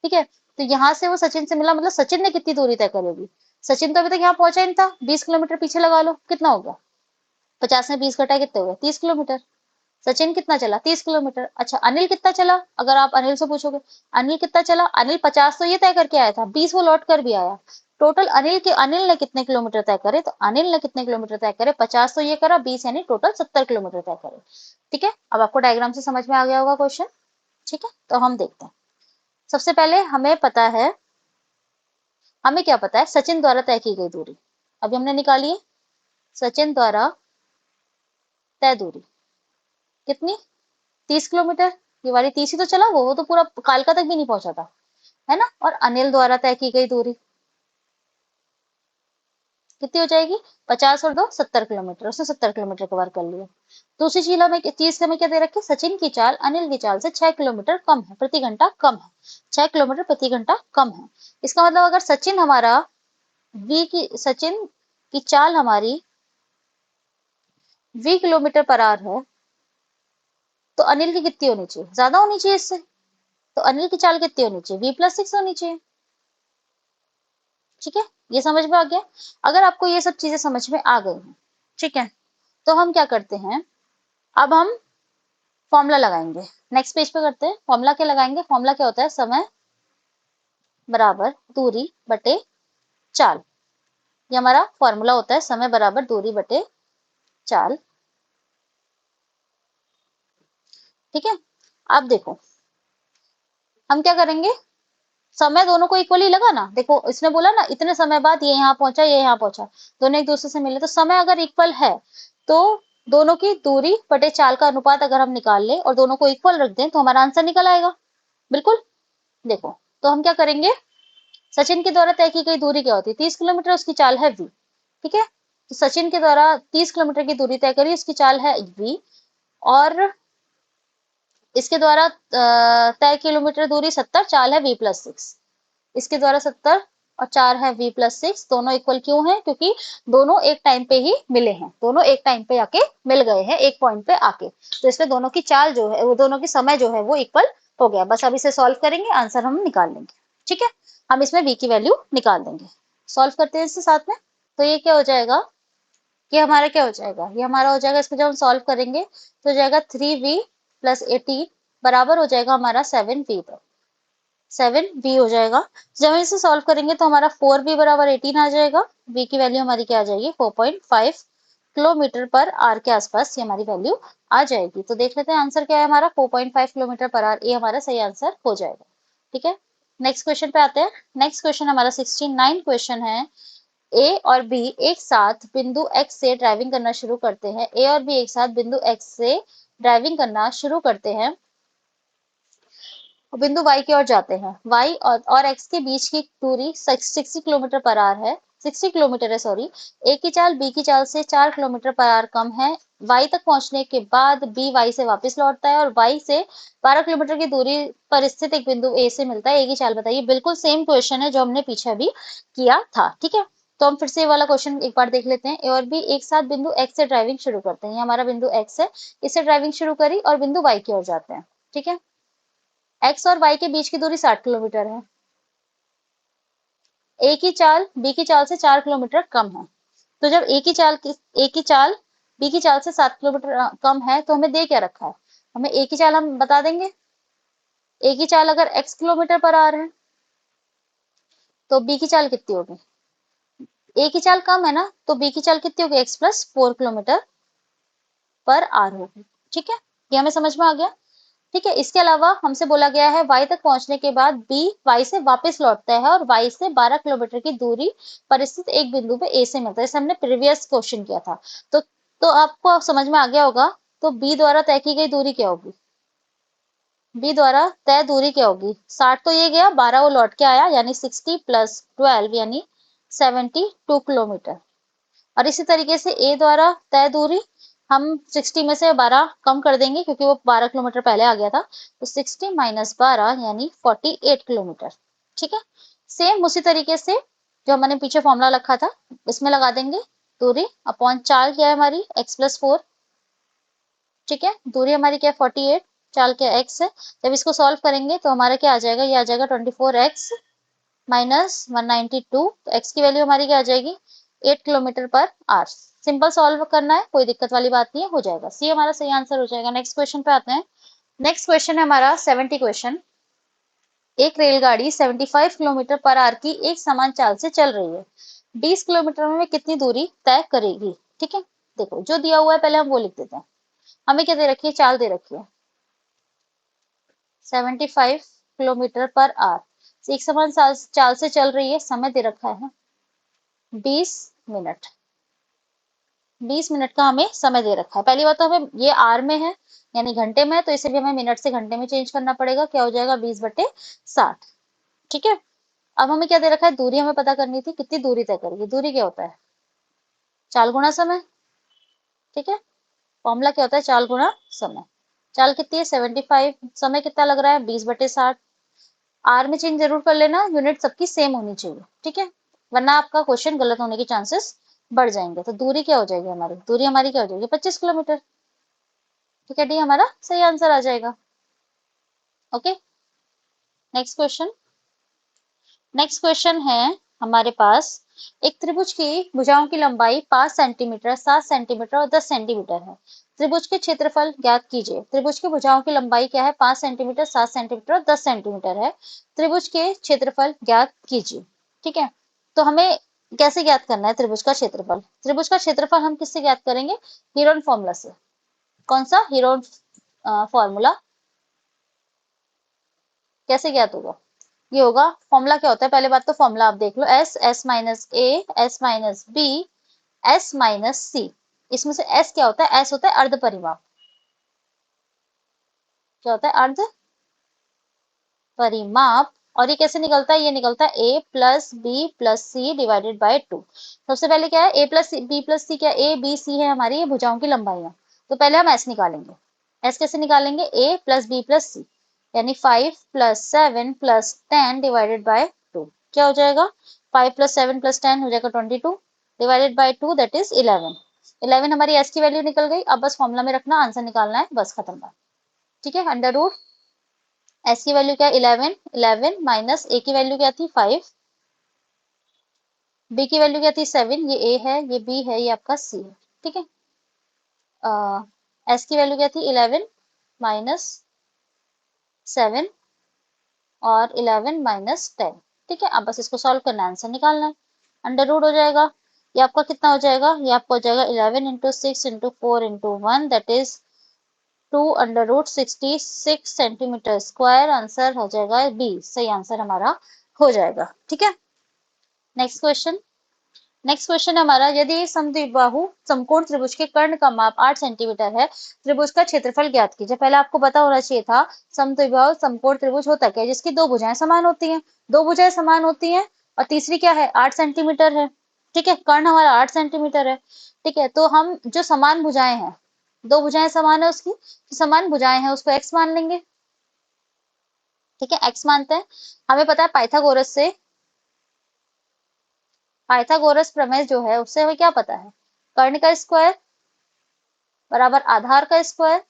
ठीक है, तो यहाँ से वो सचिन से मिला, मतलब सचिन ने कितनी दूरी तय करी होगी। सचिन तो अभी तक यहाँ पहुंचा ही नहीं था, 20 किलोमीटर पीछे लगा लो, कितना हो गया, 50 में 20 घटाए कितने हो गए, 30 किलोमीटर। सचिन कितना चला, 30 किलोमीटर। अच्छा, अनिल कितना चला, अगर आप अनिल से पूछोगे अनिल कितना चला, अनिल 50 तो ये तय करके आया था, 20 वो लौट कर भी आया। टोटल अनिल ने कितने किलोमीटर तय करे, तो अनिल ने कितने किलोमीटर तय करे, 50 तो ये करा, 20 यानी टोटल 70 किलोमीटर तय करे। ठीक है, अब आपको डायग्राम से समझ में आ गया होगा क्वेश्चन। ठीक है, तो हम देखते हैं। सबसे पहले हमें पता है, हमें क्या पता है, सचिन द्वारा तय की गई दूरी अभी हमने निकाली है। सचिन द्वारा तय दूरी कितनी, 30 किलोमीटर। ये वाली 30 ही तो चला, वो तो पूरा कालका तक भी नहीं पहुंचा था, है ना। और अनिल द्वारा तय की गई दूरी कितनी हो जाएगी, 50 और 2 70 किलोमीटर, उसने 70 किलोमीटर कवर कर लिया। दूसरी चीज हमें क्या दे रखी है, सचिन की चाल अनिल की चाल से 6 किलोमीटर कम है, प्रति घंटा कम है, 6 किलोमीटर प्रति घंटा कम है। इसका मतलब अगर सचिन की चाल हमारी 20 किलोमीटर पर आवर है, तो अनिल की कितनी होनी चाहिए, ज्यादा होनी चाहिए इससे। तो अनिल की चाल कितनी होनी चाहिए, V+6 होनी चाहिए। ठीक है, ये समझ में आ गया। अगर आपको ये सब चीजें समझ में आ गई हैं, ठीक है, तो हम क्या करते हैं, अब हम फॉर्मूला लगाएंगे। नेक्स्ट पेज पे करते हैं, फॉर्मूला क्या लगाएंगे, फॉर्मूला क्या होता है, समय बराबर दूरी बटे चाल। ये हमारा फॉर्मूला होता है, समय बराबर दूरी बटे चाल। ठीक है, अब देखो हम क्या करेंगे, समय दोनों को इक्वली लगा ना। देखो इसने बोला ना इतने समय बाद ये यहाँ पहुंचा, ये यहाँ पहुंचा, दोनों एक दूसरे से मिले, तो समय अगर इक्वल है तो दोनों की दूरी बटे चाल का अनुपात अगर हम निकाल ले और दोनों को इक्वल रख दें तो हमारा आंसर निकल आएगा। बिल्कुल, देखो तो हम क्या करेंगे, सचिन के द्वारा तय की गई दूरी क्या होती है, 30 किलोमीटर, उसकी चाल है v। ठीक है, तो सचिन के द्वारा 30 किलोमीटर की दूरी तय करी, उसकी चाल है v, और इसके द्वारा तय किलोमीटर दूरी 70, चाल है V+6। इसके द्वारा 70 और 4 है V+6, दोनों इक्वल क्यों है, क्योंकि दोनों एक टाइम पे ही मिले हैं, दोनों एक टाइम पे आके मिल गए हैं, एक पॉइंट पे आके, तो इसलिए दोनों की चाल जो है, वो दोनों की समय जो है वो इक्वल हो गया। बस अब इसे सॉल्व करेंगे, आंसर हम निकाल लेंगे। ठीक है, हम इसमें v की वैल्यू निकाल देंगे, सॉल्व करते हैं इससे साथ में। तो ये क्या हो जाएगा, ये हमारा क्या हो जाएगा, ये हमारा हो जाएगा, इसको जब हम सॉल्व करेंगे तो हो जाएगा 3v+18 बराबर हो जाएगा हमारा 7v पर, 7v हो जाएगा। जब हम इसे सॉल्व करेंगे तो हमारा 4v बराबर 18 आ जाएगा, v की वैल्यू हमारी क्या आ जाएगी 4.5 किलोमीटर पर आर के आसपास ये हमारी वैल्यू आ जाएगी। तो देख लेते हैं आंसर क्या है हमारा, 4.5 किलोमीटर पर आर, ये हमारा सही आंसर हो जाएगा। ठीक है, नेक्स्ट क्वेश्चन पे आते हैं। नेक्स्ट क्वेश्चन हमारा 69 क्वेश्चन है। ए और बी एक साथ बिंदु एक्स से ड्राइविंग करना शुरू करते हैं। ए और बी एक साथ बिंदु एक्स से ड्राइविंग करना शुरू करते हैं और बिंदु वाई की ओर जाते हैं। वाई और एक्स के बीच की दूरी 60 किलोमीटर पर आर है, 60 किलोमीटर है सॉरी। ए की चाल बी की चाल से 4 किलोमीटर पर आर कम है। वाई तक पहुंचने के बाद बी वाई से वापस लौटता है और वाई से 12 किलोमीटर की दूरी पर स्थित एक बिंदु ए से मिलता है। ए की चाल बताइए। बिल्कुल सेम क्वेश्चन है जो हमने पीछे अभी किया था। ठीक है, तो हम फिर से ये वाला क्वेश्चन एक बार देख लेते हैं। ए और बी एक साथ बिंदु एक्स से ड्राइविंग शुरू करते हैं। ये हमारा बिंदु एक्स है, इससे ड्राइविंग शुरू करी और बिंदु वाई की ओर जाते हैं। ठीक है, एक्स और वाई के बीच की दूरी 60 किलोमीटर है। ए की चाल बी की चाल से 4 किलोमीटर कम है। तो जब ए की चाल बी की चाल से 7 किलोमीटर कम है तो हमें दे क्या रखा है, हमें ए की चाल हम बता देंगे। ए की चाल अगर x किलोमीटर पर आ रहे हैं तो बी की चाल कितनी होगी, ए की चाल कम है ना तो बी की चाल कितनी होगी, x+4 किलोमीटर पर आर होगी। ठीक है, ये हमें समझ में आ गया। ठीक है, इसके अलावा हमसे बोला गया है y तक पहुंचने के बाद b y से वापस लौटता है और y से 12 किलोमीटर की दूरी पर स्थित एक बिंदु पे a से मिलता है। जैसे हमने प्रीवियस क्वेश्चन किया था। तो आपको समझ में आ गया होगा। तो b द्वारा तय की गई दूरी क्या होगी, b द्वारा तय दूरी क्या होगी, 60 तो ये गया, 12 वो लौट के आया, यानी 60 + 12 यानी 72 किलोमीटर। और इसी तरीके से ए द्वारा तय दूरी हम 60 में से 12 कम कर देंगे क्योंकि वो 12 किलोमीटर पहले आ गया था। तो 60 - 12 यानी 48 किलोमीटर। ठीक है, सेम उसी तरीके से जो हमने पीछे फॉर्मूला रखा था इसमें लगा देंगे। दूरी अपॉन 4 क्या है हमारी, x+4। ठीक है, दूरी हमारी क्या है 48, चाल क्या x है। जब इसको सॉल्व करेंगे तो हमारा क्या आ जाएगा, ये आ जाएगा 24x - 192। तो x की वैल्यू हमारी क्या आ जाएगी, 8 kilometre per hour. Simple solve करना है, कोई दिक्कत वाली बात नहीं है, हो जाएगा। सी हमारा सही आंसर हो जाएगा। नेक्स्ट क्वेश्चन पे आते हैं। नेक्स्ट क्वेश्चन है हमारा 70 क्वेश्चन। एक रेलगाड़ी 75 किलोमीटर पर आवर की एक समान चाल से चल रही है, 20 किलोमीटर में कितनी दूरी तय करेगी। ठीक है, देखो जो दिया हुआ है पहले हम वो लिख देते हैं। हमें क्या दे रखी है, चाल दे रखी है 75 किलोमीटर पर आवर, एक समान चाल से चल रही है, समय दे रखा है 20 मिनट। 20 मिनट का हमें समय दे रखा है। पहली बात तो हमें ये आर में है यानी घंटे में है, तो इसे भी हमें मिनट से घंटे में चेंज करना पड़ेगा। क्या हो जाएगा, 20/60। ठीक है, अब हमें क्या दे रखा है, दूरी हमें पता करनी थी, कितनी दूरी तय करेगी। दूरी क्या होता है, चाल गुणा समय। ठीक है, फॉर्मूला क्या होता है, चाल गुणा समय। चाल कितनी है 75, समय कितना लग रहा है 20/60। आर में चेंज जरूर कर लेना, यूनिट सबकी सेम होनी चाहिए। ठीक है, वरना आपका क्वेश्चन गलत होने के चांसेस बढ़ जाएंगे। तो दूरी क्या हो जाएगी हमारी, दूरी हमारी क्या हो जाएगी 25 किलोमीटर। ठीक है, डी हमारा सही आंसर आ जाएगा। Okay, next question. Next question है हमारे पास, एक त्रिभुज की भुजाओं की लंबाई 5 सेंटीमीटर, 7 सेंटीमीटर और 10 सेंटीमीटर है। त्रिभुज के क्षेत्रफल ज्ञात कीजिए। त्रिभुज की भुजाओं की लंबाई क्या है, 5 सेंटीमीटर, 7 सेंटीमीटर और 10 सेंटीमीटर है। त्रिभुज के क्षेत्रफल ज्ञात कीजिए। ठीक है, तो हमें कैसे ज्ञात करना है त्रिभुज का क्षेत्रफल। त्रिभुज का क्षेत्रफल हम किससे ज्ञात करेंगे, हीरोन फॉर्मूला से। कौन सा, हीरोन फॉर्मूला। कैसे ज्ञात होगा, ये होगा, फॉर्मूला क्या होता है, पहले बात तो फॉर्मूला आप देख लो, S, S - A, S - B, S - C। इसमें से एस क्या होता है, एस होता है अर्ध परिमाप। क्या होता है, अर्ध परिमाप। और ये कैसे निकलता है, ये निकलता है A+B+C/2। सबसे पहले क्या है, A+B+C क्या, A B C है हमारी ये भुजाओं की लंबाइयां। तो पहले हम एस निकालेंगे। एस कैसे निकालेंगे, A+B+C यानी 5+7+10/2। क्या हो जाएगा, 5+7+10 हो जाएगा 22, डिवाइडेड बाई 2 दैट इज 11। 11 हमारी एस की वैल्यू निकल गई। अब बस फॉर्मूला में रखना, आंसर निकालना है, बस खत्म बात। ठीक है, अंडर रूट एस की वैल्यू क्या है 11, 11 माइनस ए की वैल्यू क्या थी 5, बी की वैल्यू क्या थी 7, ये ए है, ये बी है, ये आपका सी है। ठीक है, एस की वैल्यू क्या थी 11 माइनस 7 और 11 माइनस 10। ठीक है, अब बस इसको सॉल्व करना है, आंसर निकालना है। अंडर रूट हो जाएगा ये आपका कितना हो जाएगा, ये आपका हो जाएगा 11 × 6 × 4 × 1, that is 2√66 centimetre square. Answer हो जाएगा बी, सही आंसर हमारा हो जाएगा। ठीक है, नेक्स्ट क्वेश्चन। नेक्स्ट क्वेश्चन हमारा, यदि समद्विबाहु समकोण त्रिभुज के कर्ण का माप 8 सेंटीमीटर है, त्रिभुज का क्षेत्रफल ज्ञात कीजिए। पहले आपको पता होना चाहिए था समद्विबाहु समकोण त्रिभुज होता क्या है, जिसकी दो भुजाएं समान होती हैं। दो भुजाएं समान होती हैं और तीसरी क्या है, 8 सेंटीमीटर है। ठीक है, कर्ण हमारा 8 सेंटीमीटर है। ठीक है, तो हम जो समान भुजाएं हैं, दो भुजाएं समान है उसकी, तो समान भुजाएं हैं उसको एक्स मान लेंगे। ठीक है, एक्स मानते हैं। हमें पता है पाइथागोरस प्रमेय जो है उससे हमें क्या पता है, कर्ण का स्क्वायर बराबर आधार का स्क्वायर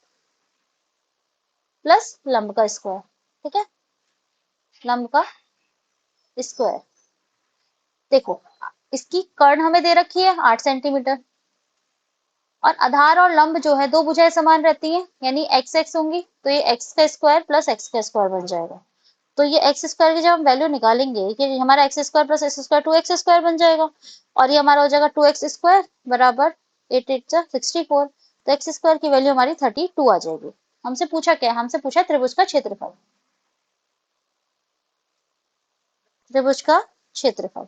प्लस लंब का स्क्वायर। ठीक है, लंब का स्क्वायर। देखो, इसकी कर्ण हमें दे रखी है 8 सेंटीमीटर, और आधार और लंब जो है दो भुजाएं समान रहती हैं, यानी एक्स एक्स होंगी, तो ये एक्स का स्क्वायर प्लस एक्स का स्क्वायर बन जाएगा। तो ये एक्स स्क्वायर की जब हम वैल्यू निकालेंगे, ये हमारा x square plus x square 2x square बन जाएगा, और ये हमारा हो जाएगा 2x स्क्वायर बराबर 8 8 64। तो एक्स स्क्वायर की वैल्यू हमारी 32 आ जाएगी। हमसे पूछा क्या, हमसे पूछा त्रिभुज का क्षेत्रफल, त्रिभुज का क्षेत्रफल।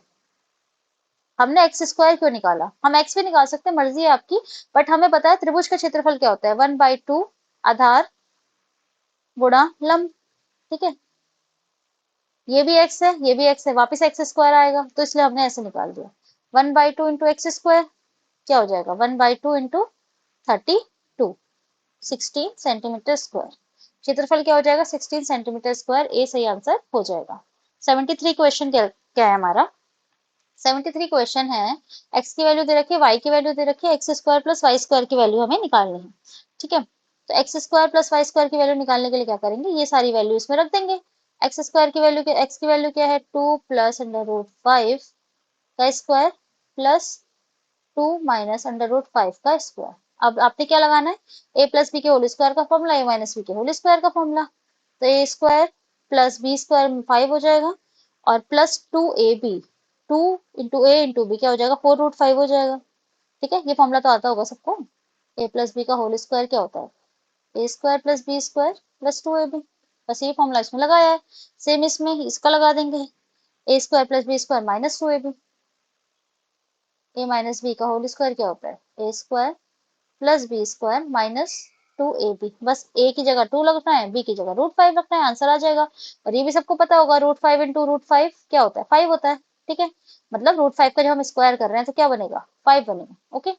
हमने एक्स स्क्वायर क्यों निकाला, हम एक्स भी निकाल सकते हैं, मर्जी है आपकी, बट हमें पता है त्रिभुज का क्षेत्रफल क्या होता है, 1/2 आधार गुणा लंब। ठीक है, ये भी एक्स है, ये भी एक्स है, वापिस एक्स स्क्वायर आएगा, तो इसलिए हमने ऐसे निकाल दिया। 1/2 इंटू एक्स स्क्वायर क्या हो जाएगा, 1/2 इंटू 32, 16 सेंटीमीटर स्क्वायर। क्षेत्रफल क्या हो जाएगा, 16 सेंटीमीटर स्क्वायर। ए सही आंसर हो जाएगा। 73 क्वेश्चन क्या है हमारा, 73 क्वेश्चन है, एक्स की वैल्यू दे रखी है, वाई की वैल्यू दे रखी है, x square plus y square की वैल्यू हमें निकालनी है। ठीक है, तो x square plus y square की वैल्यू निकालने के लिए क्या करेंगे, ये सारी वैल्यू इसमें रख देंगे। एक्स स्क्वायर की वैल्यू, एक्स की वैल्यू क्या है, 2 प्लस √5 का स्क्वायर प्लस 2 माइनस √5 का स्क्वायर। अब आपने क्या लगाना है, ए प्लस बी के होल स्क्वायर का फॉर्मूला, ए माइनस बी के होल स्क्वायर का फॉर्मूला। तो ए स्क्वायर प्लस बी स्क्वायर 5 हो जाएगा, और प्लस 2ab, 2 इंटू ए इंटू बी क्या हो जाएगा, 4√5 हो जाएगा। ठीक है, ये फॉर्मूला तो आता होगा सबको। ए प्लस बी का होल स्क्वायर क्या होता है, A square plus B square plus 2ab। बस ये फॉर्मूला इसमें लगाया है, सेम इसमें इसका लगा देंगे, A square plus B square minus 2ab। A minus B का होल स्क्वायर क्या होता है, A square plus B square minus 2ab। बस ए की जगह 2 रखना है, बी की जगह √5 रखना है, आंसर आ जाएगा। और ये भी सबको पता होगा, √5 इंटू √5 क्या होता है, 5 होता है। ठीक है, मतलब √5 का जब हम स्क्वायर कर रहे हैं तो क्या बनेगा, 5 बनेगा। ओके,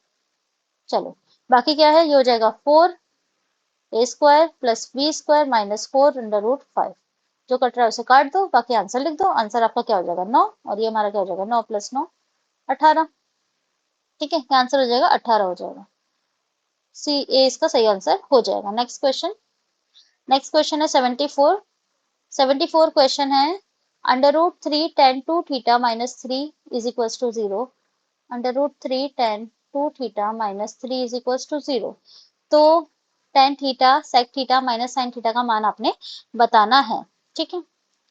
चलो बाकी क्या है, ये हो जाएगा 4 A square plus B square minus 4 √5। जो कट रहा है उसे काट दो, बाकी आंसर लिख दो। आंसर आपका क्या हो जाएगा, 9, और ये हमारा क्या हो जाएगा, 9 + 9 18। ठीक है, आंसर हो जाएगा 18 हो जाएगा, सी ए इसका सही आंसर हो जाएगा। Next question. नेक्स्ट क्वेश्चन है 74। 74 क्वेश्चन है, √3 tan 2 theta minus 3 is equal to 0। √3 tan 2 theta minus 3 is equal to 0। तो tan theta sec theta minus sin theta का मान आपने बताना है। ठीक है,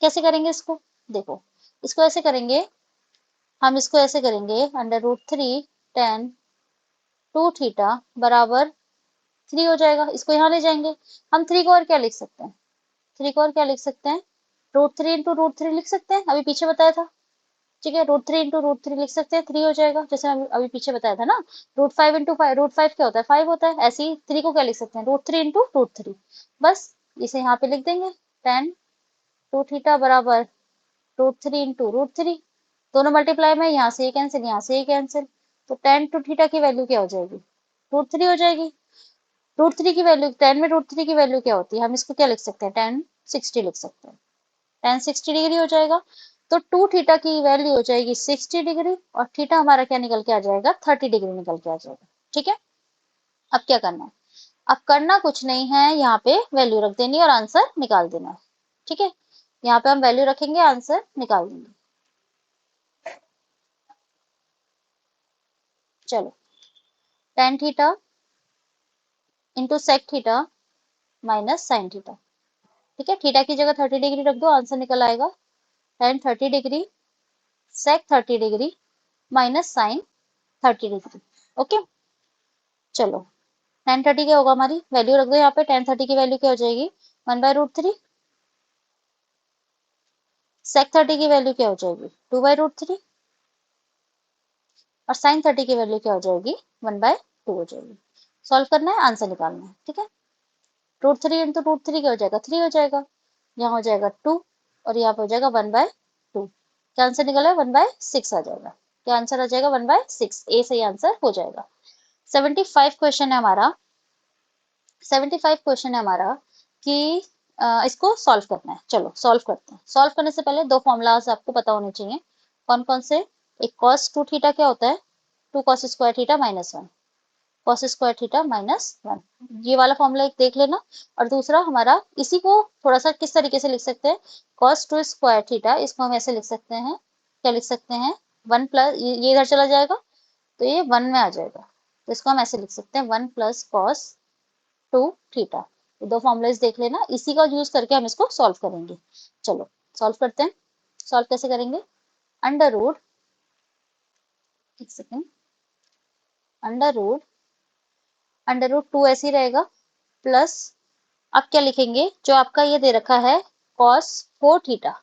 कैसे करेंगे इसको, देखो इसको ऐसे करेंगे, हम इसको ऐसे करेंगे, √3 tan 2 थीटा बराबर 3 हो जाएगा, इसको यहाँ ले जाएंगे। हम 3 को और क्या लिख सकते हैं, 3 को और क्या लिख सकते हैं, √3 इंटू √3 लिख सकते हैं, अभी पीछे बताया था। ठीक है, √3 इंटू √3 लिख सकते हैं, 3 हो जाएगा, जैसे अभी पीछे बताया था ना। √5 इंटू 5, √5 क्या होता है, 5 होता है। ऐसे ही 3 को क्या लिख सकते हैं, √3 इंटू √3। बस इसे यहाँ पे लिख देंगे, tan 2 थीटा बराबर √3 इंटू √3। दोनों मल्टीप्लाई में, यहाँ से ये कैंसिल, यहाँ से ये कैंसिल, तो tan 2 थीटा की वैल्यू क्या हो जाएगी, √3 हो जाएगी। √3 की वैल्यू, tan में √3 की वैल्यू क्या होती है, हम इसको क्या लिख सकते हैं, tan 60 लिख सकते हैं, tan 60 डिग्री हो जाएगा। तो 2 थीटा की वैल्यू हो जाएगी 60 डिग्री, और थीटा हमारा क्या निकल के आ जाएगा, 30 डिग्री निकल के आ जाएगा। ठीक है, अब क्या करना है, अब करना कुछ नहीं है, यहाँ पे वैल्यू रख देनी है और आंसर निकाल देना है। ठीक है, यहाँ पे हम वैल्यू रखेंगे, आंसर निकाल देंगे। चलो, tan theta into sec theta minus sin theta. ठीक है, थीटा की जगह 30 डिग्री रख दो, आंसर निकल आएगा tan 30 degree sec 30 degree minus sin 30 degree. Okay, चलो 10:30 क्या होगा, हमारी वैल्यू रख दो यहाँ पे। 10:30 की वैल्यू क्या हो जाएगी, 1/√3। sec 30 की वैल्यू क्या हो जाएगी, 2/√3। और sin 30 की वैल्यू क्या हो जाएगी, 1/2 हो जाएगी। सॉल्व करना है, आंसर निकालना है, ठीक है। √3 इंटू √3 क्या हो जाएगा, 3 हो जाएगा। यहाँ हो जाएगा 2 और यहाँ पे हो जाएगा 1/2। क्या आंसर निकला है, 1/6 आ जाएगा। क्या आंसर आ जाएगा, 1/6। ए सही आंसर हो जाएगा। 75 क्वेश्चन है हमारा। 75 क्वेश्चन है हमारा कि इसको सॉल्व करना है। चलो सॉल्व करते हैं। सॉल्व करने से पहले दो फॉर्मूलाज आपको पता होने चाहिए। कौन कौन से, एक cos 2 थीटा क्या होता है, 2 cos square theta minus 1, cos square theta minus 1, ये वाला फॉर्मूला एक देख लेना। और दूसरा हमारा, इसी को थोड़ा सा किस तरीके से लिख सकते हैं, cos 2 स्क्वायर थीटा, इसको हम ऐसे लिख सकते हैं, क्या लिख सकते हैं, 1 प्लस, ये इधर चला जाएगा तो ये 1 में आ जाएगा, तो इसको हम ऐसे लिख सकते हैं 1 प्लस कॉस 2 थीटा। ये दो फॉर्मूलाज देख लेना, इसी का यूज करके हम इसको सॉल्व करेंगे। चलो सॉल्व करते हैं। सॉल्व कैसे करेंगे, अंडर रूट, एक सेकेंड, अंडर रूट 2 ऐसे ही रहेगा, प्लस अब क्या लिखेंगे, जो आपका ये दे रखा है cos 4 थीटा,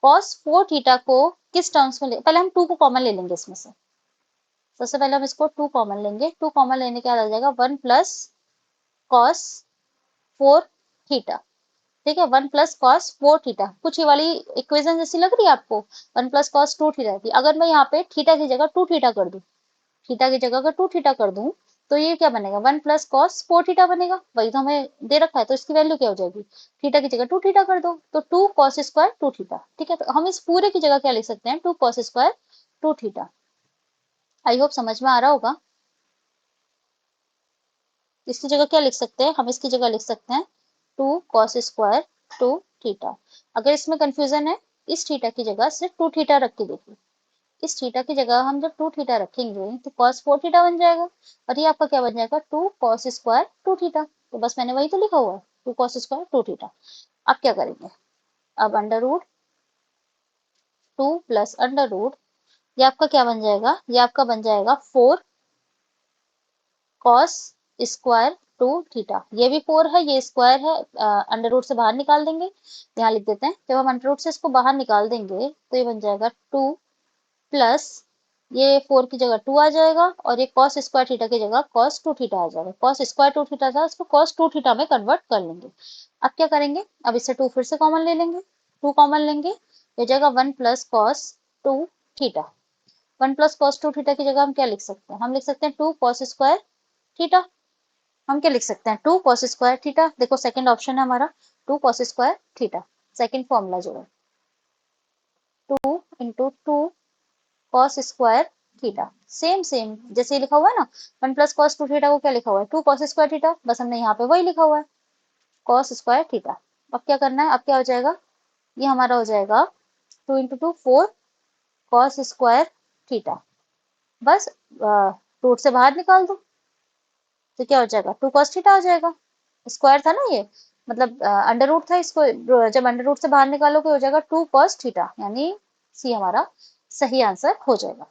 cos 4 थीटा को किस टर्म्स में ले, पहले हम 2 को कॉमन ले लेंगे इसमें से। सबसे पहले हम इसको 2 कॉमन लेंगे। 2 कॉमन लेने के बाद आ जाएगा 1 प्लस cos 4 थीटा। ठीक है, 1 प्लस कॉस 4 थीटा। कुछ ये वाली इक्वेशन जैसी लग रही है आपको, 1 प्लस कॉस 2 थीटा थी। अगर मैं यहाँ पे थीटा की जगह 2 थीटा कर दूं, थीटा की जगह अगर 2 थीटा कर दूं, तो ये क्या बनेगा, 1 प्लस कॉस 4 थीटा बनेगा। वही तो हमें दे रखा है, तो इसकी वैल्यू क्या हो जाएगी, थीटा की जगह 2 थीटा कर दो, तो 2 कॉस स्क्वायर 2 थीटा। ठीक है, तो हम इस पूरे की जगह क्या लिख सकते हैं, 2 cos square 2 theta. I hope समझ में आ रहा होगा। इसकी जगह क्या लिख सकते हैं, हम इसकी जगह लिख सकते हैं 2 cos स्क्वायर 2 थीटा। अगर इसमें कंफ्यूजन है, इस थीटा की जगह सिर्फ 2 थीटा रख के देखिए। इस थीटा की जगह हम जब 2 थीटा रखेंगे तो cos 4 थीटा बन जाएगा, और ये आपका क्या बन जाएगा, 2 cos स्क्वायर 2 थीटा। तो बस मैंने वही तो लिखा हुआ है, 2 cos स्क्वायर 2 थीटा। अब क्या करेंगे, अब under root 2 plus under root, ये आपका क्या बन जाएगा, ये आपका बन जाएगा 4 cos स्क्वायर 2 थीटा। ये भी 4 है, ये स्क्वायर है, अंडर रूट से बाहर निकाल देंगे। यहाँ लिख देते हैं, जब हम अंडर रूट से इसको बाहर निकाल देंगे तो ये बन जाएगा 2 प्लस, ये 4 की जगह 2 आ जाएगा, और ये cos स्क्वायर थीटा की जगह cos 2 थीटा आ जाएगा। cos स्क्वायर 2 थीटा था, इसको cos 2 थीटा में कन्वर्ट कर लेंगे। अब क्या करेंगे, अब इससे 2 फिर से कॉमन ले लेंगे, 2 कॉमन लेंगे, ये जाएगा 1 plus cos 2 theta. 1 plus cos 2 theta की जगह हम क्या लिख सकते हैं, हम लिख सकते हैं 2 cos स्क्वायर थीटा। हम क्या लिख सकते हैं, 2 cos स्क्वायर थीटा। देखो सेकंड ऑप्शन है हमारा 2 cos square theta. Second formula जो है 2 into 2 cos square theta. Same same जैसे लिखा हुआ है ना, 1 प्लस कॉस 2 थीटा को क्या लिखा हुआ है, 2 cos स्क्वायर थीटा, बस हमने यहाँ पे वही लिखा हुआ है, cos स्क्वायर थीटा। अब क्या करना है, अब क्या हो जाएगा, ये हमारा हो जाएगा 2 into 2 4 cos square theta. Bus route से बाहर निकाल दो, तो क्या हो जाएगा, 2 cos थीटा हो जाएगा। स्क्वायर था ना ये, मतलब अंडर रूट था, इसको जब अंडर रूट से बाहर निकालोगे हो जाएगा 2 cos थीटा, यानी सी हमारा सही आंसर हो जाएगा।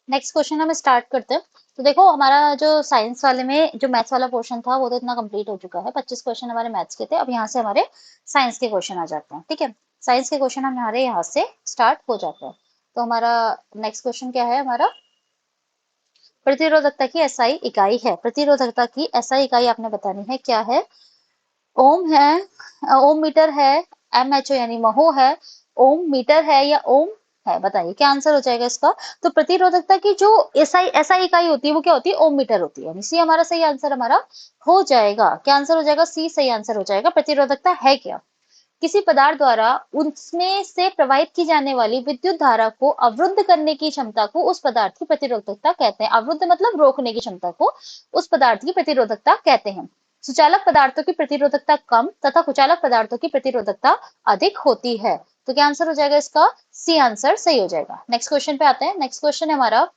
नेक्स्ट क्वेश्चन हम स्टार्ट करते हैं। तो देखो हमारा जो साइंस वाले में जो मैथ्स वाला पोर्शन था वो तो इतना कंप्लीट हो चुका है, 25 क्वेश्चन हमारे मैथ्स के थे। अब यहाँ से हमारे साइंस के क्वेश्चन आ जाते हैं। ठीक है, साइंस के क्वेश्चन हमारे यहाँ से स्टार्ट हो जाते हैं। तो हमारा नेक्स्ट क्वेश्चन क्या है, हमारा प्रतिरोधकता की एसआई इकाई है। प्रतिरोधकता की एसआई इकाई आपने बतानी है, क्या है, ओम है, ओम मीटर है, एमएचओ यानी महो है, ओम मीटर है, या ओम है, बताइए क्या आंसर हो जाएगा इसका। तो प्रतिरोधकता की जो एसआई एसआई इकाई होती है वो क्या होती है, ओम मीटर होती है, यानी सी हमारा सही आंसर हमारा हो जाएगा। क्या आंसर हो जाएगा, सी सही आंसर हो जाएगा। प्रतिरोधकता है क्या, किसी पदार्थ द्वारा उसमें से प्रवाहित की जाने वाली विद्युत धारा को अवरुद्ध करने की क्षमता को उस पदार्थ की प्रतिरोधकता कहते हैं। अवरुद्ध मतलब रोकने की क्षमता को उस पदार्थ की प्रतिरोधकता कहते हैं। सुचालक पदार्थों की प्रतिरोधकता कम तथा कुचालक पदार्थों की प्रतिरोधकता अधिक होती है। तो क्या आंसर हो जाएगा इसका, सी आंसर सही हो जाएगा। नेक्स्ट क्वेश्चन पे आते हैं। नेक्स्ट क्वेश्चन है हमारा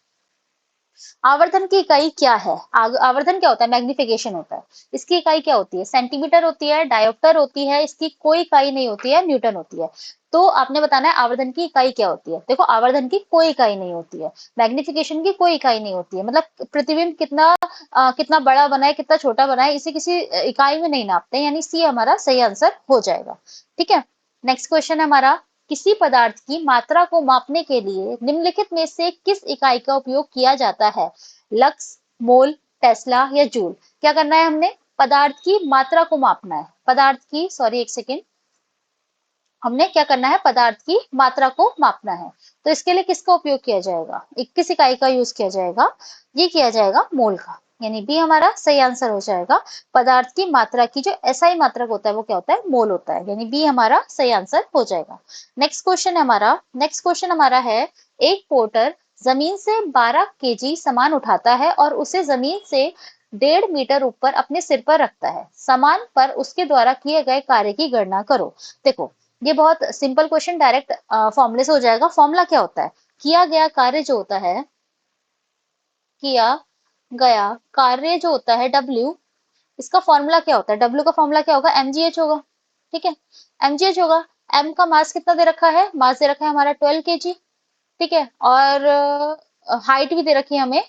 आवर्धन की इकाई क्या है? आवर्धन क्या होता है? मैग्निफिकेशन होता है। इसकी इकाई क्या होती है? सेंटीमीटर होती है, डायोप्टर होती है, इसकी कोई इकाई नहीं होती है, न्यूटन होती है। तो आपने बताना है आवर्धन की इकाई क्या होती है। देखो, आवर्धन की कोई इकाई नहीं होती है, मैग्निफिकेशन की कोई इकाई नहीं होती है, मतलब प्रतिबिंब कितना कितना बड़ा बना है, कितना छोटा बना है, इसे किसी इकाई में नहीं नापते हैं, यानी सी हमारा सही आंसर हो जाएगा। ठीक है, नेक्स्ट क्वेश्चन है हमारा, किसी पदार्थ की मात्रा को मापने के लिए निम्नलिखित में से किस इकाई का उपयोग किया जाता है? लक्स, मोल, टेस्ला या जूल? क्या करना है हमने? पदार्थ की मात्रा को मापना है, पदार्थ की, सॉरी एक सेकेंड, हमने क्या करना है? पदार्थ की मात्रा को मापना है। तो इसके लिए किसका उपयोग किया जाएगा? 21 इकाई का यूज किया जाएगा, ये किया जाएगा मोल का, यानी बी हमारा सही आंसर हो जाएगा। पदार्थ की मात्रा की जो एसआई मात्रक होता है वो क्या होता है? मोल होता है, यानी बी हमारा सही आंसर हो जाएगा। नेक्स्ट क्वेश्चन हमारा है, एक पोर्टर जमीन से 12 केजी सामान उठाता है और उसे जमीन से 1.5 मीटर ऊपर अपने सिर पर रखता है। सामान पर उसके द्वारा किए गए कार्य की गणना करो। देखो, ये बहुत सिंपल क्वेश्चन, डायरेक्ट फॉर्मूले से हो जाएगा। फॉर्मूला क्या होता है? किया गया कार्य जो होता है, किया गया कार्य जो होता है W, इसका फॉर्मूला क्या होता है? W का फॉर्मूला क्या होगा? mgh होगा। ठीक है, mgh होगा। m का मास कितना दे रखा है? मास दे रखा है हमारा 12 kg। ठीक है, और हाइट भी दे रखी है हमें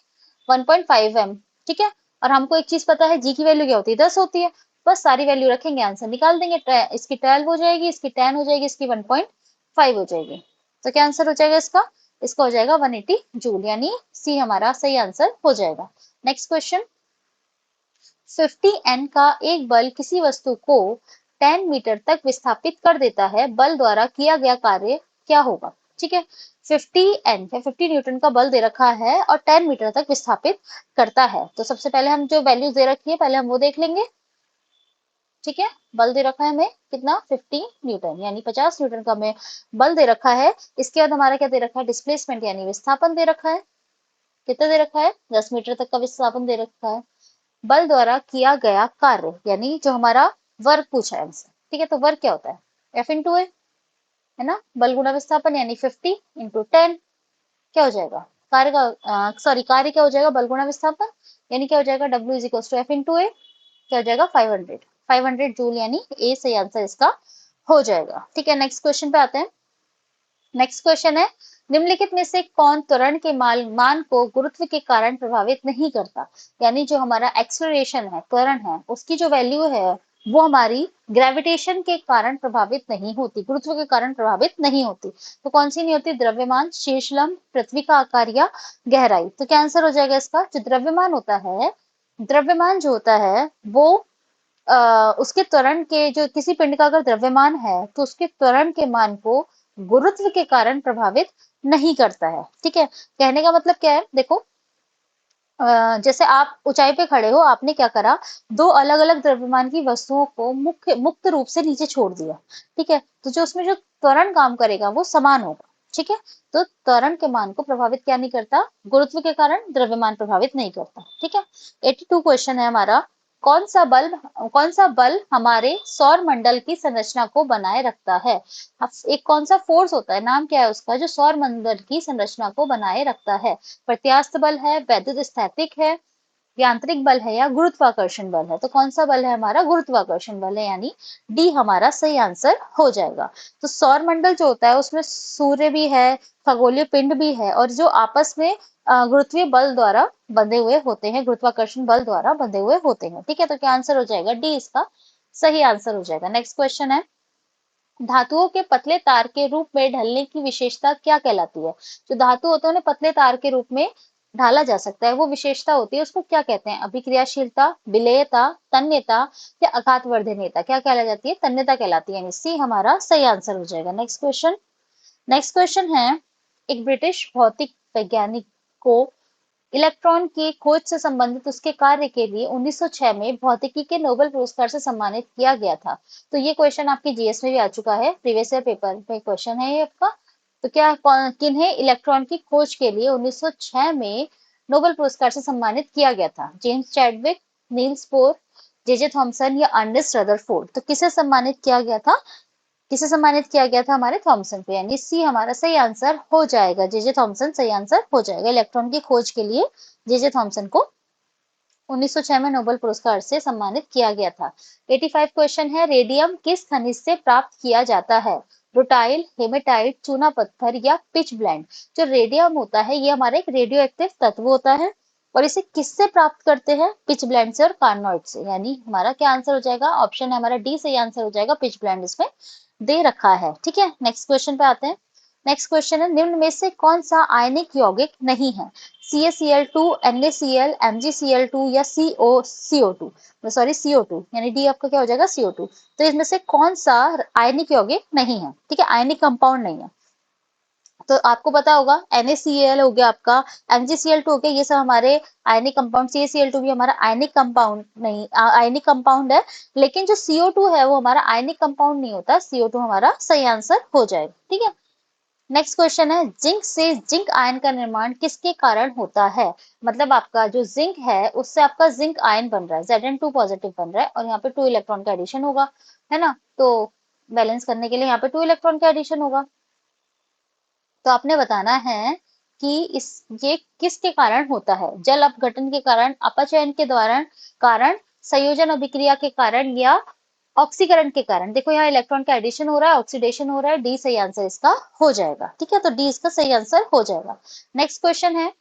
1.5 m। ठीक है, और हमको एक चीज पता है, जी की वैल्यू क्या होती है? 10 होती है। बस सारी वैल्यू रखेंगे, आंसर निकाल देंगे। इसकी 12 हो जाएगी, इसकी 10 हो जाएगी, इसकी 1.5 हो जाएगी। तो क्या आंसर हो जाएगा इसका? इसका हो जाएगा 180 जूल, यानी सी हमारा सही आंसर हो जाएगा। नेक्स्ट क्वेश्चन, 50 N का एक बल किसी वस्तु को 10 मीटर तक विस्थापित कर देता है, बल द्वारा किया गया कार्य क्या होगा? ठीक है, 50 N या 50 न्यूटन का बल दे रखा है और 10 मीटर तक विस्थापित करता है। तो सबसे पहले हम जो वैल्यूज दे रखी है पहले हम वो देख लेंगे। ठीक है, बल दे रखा है हमें कितना? 50 न्यूटन, यानी 50 न्यूटन का हमें बल दे रखा है। इसके बाद हमारा क्या दे रखा है? डिस्प्लेसमेंट यानी विस्थापन दे रखा है। कितना दे रखा है? 10 मीटर तक का विस्थापन दे रखा है। बल द्वारा किया गया कार्य, यानी जो हमारा वर्क पूछा है हमसे। ठीक है, तो वर्क क्या होता है? एफ इंटू ए, है ना, बल गुणा विस्थापन, यानी 50 इंटू 10 क्या हो जाएगा? कार्य का सॉरी कार्य क्या हो जाएगा? बल गुणा विस्थापन, यानी क्या हो जाएगा? W is equal to F into A, क्या हो जाएगा? 500 जूल, यानी ए सही आंसर इसका हो जाएगा। ठीक है, नेक्स्ट क्वेश्चन पे आते हैं। नेक्स्ट क्वेश्चन है, निम्नलिखित में से कौन त्वरण के मान को गुरुत्व के कारण प्रभावित नहीं करता? यानी जो हमारा एक्सेलरेशन है, त्वरण है, उसकी जो वैल्यू है वो हमारी ग्रेविटेशन के कारण प्रभावित नहीं होती, गुरुत्व के कारण प्रभावित नहीं होती। तो कौन सी नहीं होती? द्रव्यमान, शीर्षलंब, पृथ्वी का आकार या गहराई। तो क्या आंसर हो जाएगा इसका? जो द्रव्यमान होता है, द्रव्यमान जो होता है वो उसके त्वरण के, जो किसी पिंड का अगर द्रव्यमान है तो उसके त्वरण के मान को गुरुत्व के कारण प्रभावित नहीं करता है। ठीक है, कहने का मतलब क्या है? देखो, जैसे आप ऊंचाई पे खड़े हो, आपने क्या करा? दो अलग अलग द्रव्यमान की वस्तुओं को मुक्त रूप से नीचे छोड़ दिया। ठीक है, तो जो उसमें जो त्वरण काम करेगा वो समान होगा। ठीक है, तो त्वरण के मान को प्रभावित क्या नहीं करता? गुरुत्व के कारण द्रव्यमान प्रभावित नहीं करता। ठीक है, 82 क्वेश्चन है हमारा, कौन सा बल हमारे सौर मंडल की संरचना को बनाए रखता है? एक कौन सा फोर्स होता है, नाम क्या है उसका, जो सौर मंडल की संरचना को बनाए रखता है? प्रत्यास्थ बल है, वैद्युत स्थैतिक है, यांत्रिक बल है या गुरुत्वाकर्षण बल है? तो कौन सा बल है हमारा? गुरुत्वाकर्षण बल है, यानी डी हमारा सही आंसर हो जाएगा। तो सौर मंडल जो होता है उसमें सूर्य भी है, खगोलीय पिंड भी है, और जो आपस में गुरुत्वीय बल द्वारा बंधे हुए होते हैं, गुरुत्वाकर्षण बल द्वारा बंधे हुए होते हैं। ठीक है, तो क्या आंसर हो जाएगा? डी इसका सही आंसर हो जाएगा। नेक्स्ट क्वेश्चन है, धातुओं के पतले तार के रूप में ढलने की विशेषता क्या कहलाती है? जो धातु होते हैं उन्हें पतले तार के रूप में ढाला जा सकता है, वो विशेषता होती है, उसको क्या कहते हैं? अभिक्रियाशीलता, विलेयता, तन्यता या आघातवर्धनीयता। क्या कहला जाती है? तन्यता कहलाती है, यानी सी हमारा सही आंसर हो जाएगा। नेक्स्ट क्वेश्चन है, एक ब्रिटिश भौतिक वैज्ञानिक को इलेक्ट्रॉन की खोज से संबंधित उसके कार्य के लिए 1906 में भौतिकी के नोबेल पुरस्कार से सम्मानित किया गया था। तो ये क्वेश्चन आपके जीएस में भी आ चुका है, प्रीवियस ईयर पेपर में क्वेश्चन है ये आपका। तो क्या किन्हें इलेक्ट्रॉन की खोज के लिए 1906 में नोबेल पुरस्कार से सम्मानित किया गया था? James Chadwick, Niels Bohr, JJ Thomson या अर्नेस्ट रदरफोर्ड? तो किसे सम्मानित किया गया था? किसे सम्मानित किया गया था? हमारे थॉमसन को, यानी सी हमारा सही आंसर हो जाएगा। जे जे थॉमसन सही आंसर हो जाएगा। इलेक्ट्रॉन की खोज के लिए जे जे थॉमसन को 1906 में नोबेल पुरस्कार से सम्मानित किया गया था। 85 क्वेश्चन है, रेडियम किस खनिज से प्राप्त किया जाता है? रुटाइल, हेमेटाइट, चूना पत्थर या पिच ब्लेंड? जो रेडियम होता है ये हमारा एक रेडियो एक्टिव तत्व होता है, और इसे किससे प्राप्त करते हैं? पिच ब्लेंड से और कार्नोइड से। यानी हमारा क्या आंसर हो जाएगा? ऑप्शन है हमारा डी सही आंसर हो जाएगा। पिच ब्लेंड इसमें दे रखा है। ठीक है, नेक्स्ट क्वेश्चन पे आते हैं। नेक्स्ट क्वेश्चन है, निम्न में से कौन सा आयनिक यौगिक नहीं है? CaCl2, NaCl, MgCl2 या CO2, सॉरी CO2, यानी डी आपका क्या हो जाएगा? CO2। तो इसमें से कौन सा आयनिक यौगिक नहीं है? ठीक है, आयनिक कंपाउंड नहीं है। तो आपको पता होगा NaCl हो गया आपका, MgCl2 हो गया, ये सब हमारे आयनिक कंपाउंड। CaCl2 भी हमारा आयनिक कंपाउंड नहीं, आयनिक कंपाउंड है। लेकिन जो CO2 है वो हमारा आयनिक कंपाउंड नहीं होता। CO2 हमारा सही आंसर हो जाएगा। ठीक है, नेक्स्ट क्वेश्चन है, जिंक से जिंक आयन का निर्माण किसके कारण होता है? मतलब आपका जो जिंक है उससे आपका जिंक आयन बन रहा है, Zn2 पॉजिटिव बन रहा है, और यहाँ पे 2 इलेक्ट्रॉन का एडिशन होगा, है ना? तो बैलेंस करने के लिए यहाँ पे 2 इलेक्ट्रॉन का एडिशन होगा। तो आपने बताना है कि इस ये किसके कारण होता है? जल अपघटन के कारण, अपचयन के दौरान कारण, संयोजन अभिक्रिया के कारण या ऑक्सीकरण के कारण? देखो यहाँ इलेक्ट्रॉन का एडिशन हो रहा है, ऑक्सीडेशन हो रहा है। डी सही आंसर इसका हो जाएगा। ठीक है, तो डी इसका सही आंसर हो जाएगा। नेक्स्ट क्वेश्चन है,